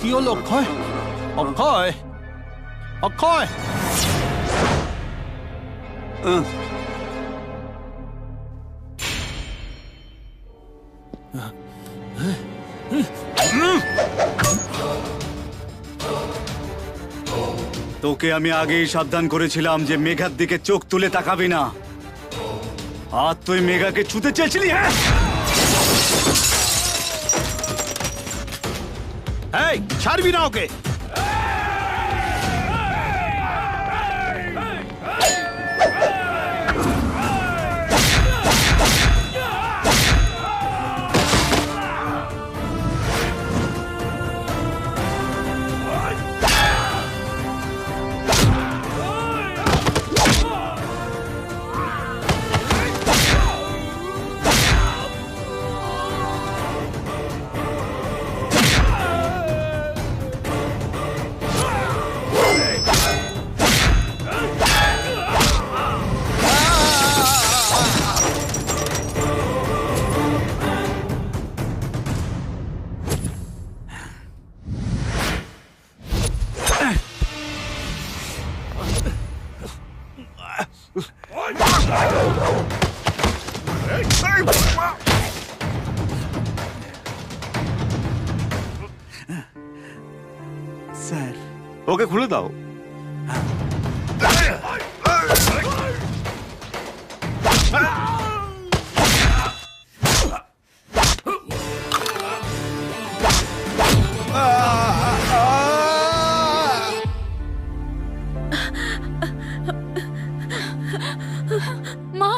কি হলো অক্ষয়? অক্ষয়, অক্ষয়, তোকে আমি আগেই সাবধান করেছিলাম যে মেঘার দিকে চোখ তুলে তাকাবি না। আর তুই মেঘাকে ছুতে চেয়েছিলি? হ্যাঁ, এই ছাড়বি না ওকে। স্যার, ওকে খুলে দাও। মা,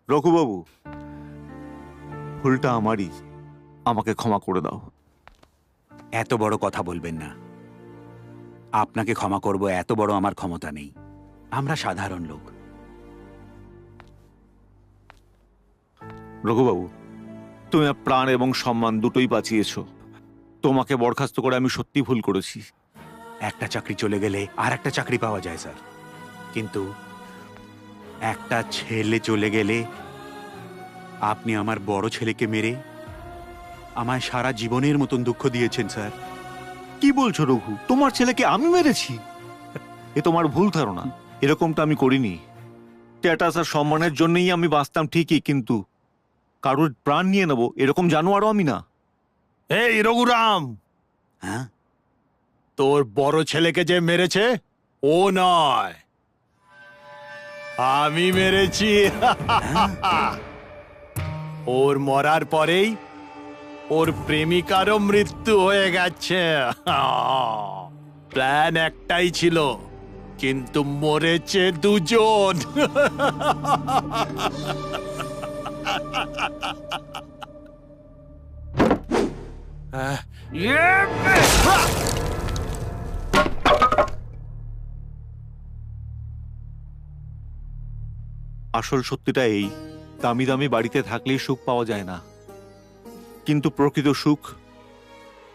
রঘুবাবু, ভুলটা আমারই, আমাকে ক্ষমা করে দাও। এত বড় কথা বলবেন না। আপনাকে ক্ষমা করব এত বড় আমার ক্ষমতা নেই। আমরা সাধারণ লোক। রঘুবাবু, তুমি আমার প্রাণ এবং সম্মান দুটোই বাঁচিয়েছ। তোমাকে বরখাস্ত করে আমি সত্যি ভুল করেছি। একটা চাকরি চলে গেলে আর একটা চাকরি পাওয়া যায় স্যার, কিন্তু একটা ছেলে চলে গেলে আপনি আমার বড় ছেলেকে মেরে আমায় সারা জীবনের মতন দুঃখ দিয়েছেন স্যার। কি বলছো রঘু? তোমার ছেলেকে আমি মেরেছি? এ তোমার ভুল ধারণা। এরকমটা আমি করিনি। স্ট্যাটাস আর সম্মানের জন্যই আমি বাঁচতাম ঠিকই, কিন্তু কারোর প্রাণ নিয়ে নেবো এরকম জানোয়ারও আমি না। এই রঘুরাম, হ্যাঁ, তোর বড় ছেলেকে যে মেরেছে ও নয়, আমি মেরেছি। ওর মরার পরেই ওর প্রেমিকারও মৃত্যু হয়ে গেছে। প্ল্যান একটাই ছিল, কিন্তু মরেছে দুজন। আসল সত্যিটা এই, দামি দামি বাড়িতে থাকলেই সুখ পাওয়া যায় না। কিন্তু প্রকৃত সুখ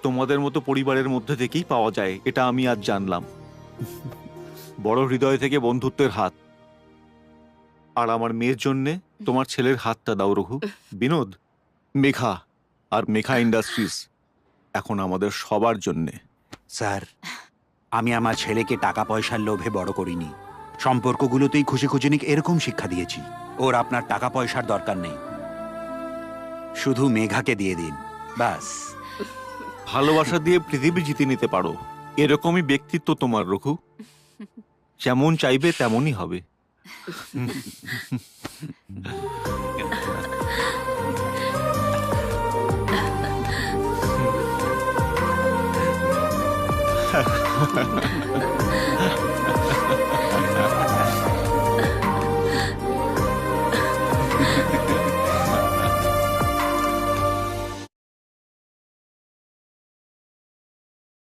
তোমাদের মতো পরিবারের মধ্যে থেকেই পাওয়া যায়, এটা আমি আজ জানলাম। বড় হৃদয় থেকে বন্ধুত্বের হাত। আর আমার মেয়ের জন্যে তোমার ছেলের হাতটা দাও রঘু। বিনোদ, মেঘা আর মেঘা ইন্ডাস্ট্রিজ এখন আমাদের সবার জন্যে। স্যার, আমি আমার ছেলেকে টাকা পয়সার লোভে বড় করিনি। সম্পর্কগুলোতেই খুশি খুশি নিক এরকম শিক্ষা দিয়েছি। ওর আপনার টাকা পয়সার দরকার নেই, শুধু মেঘাকে দিয়ে দিন ব্যাস। ভালোবাসা দিয়ে পৃথিবী জিতে নিতে পারো, এরকমই ব্যক্তিত্ব তোমার রঘু। যেমন চাইবে তেমনই হবে।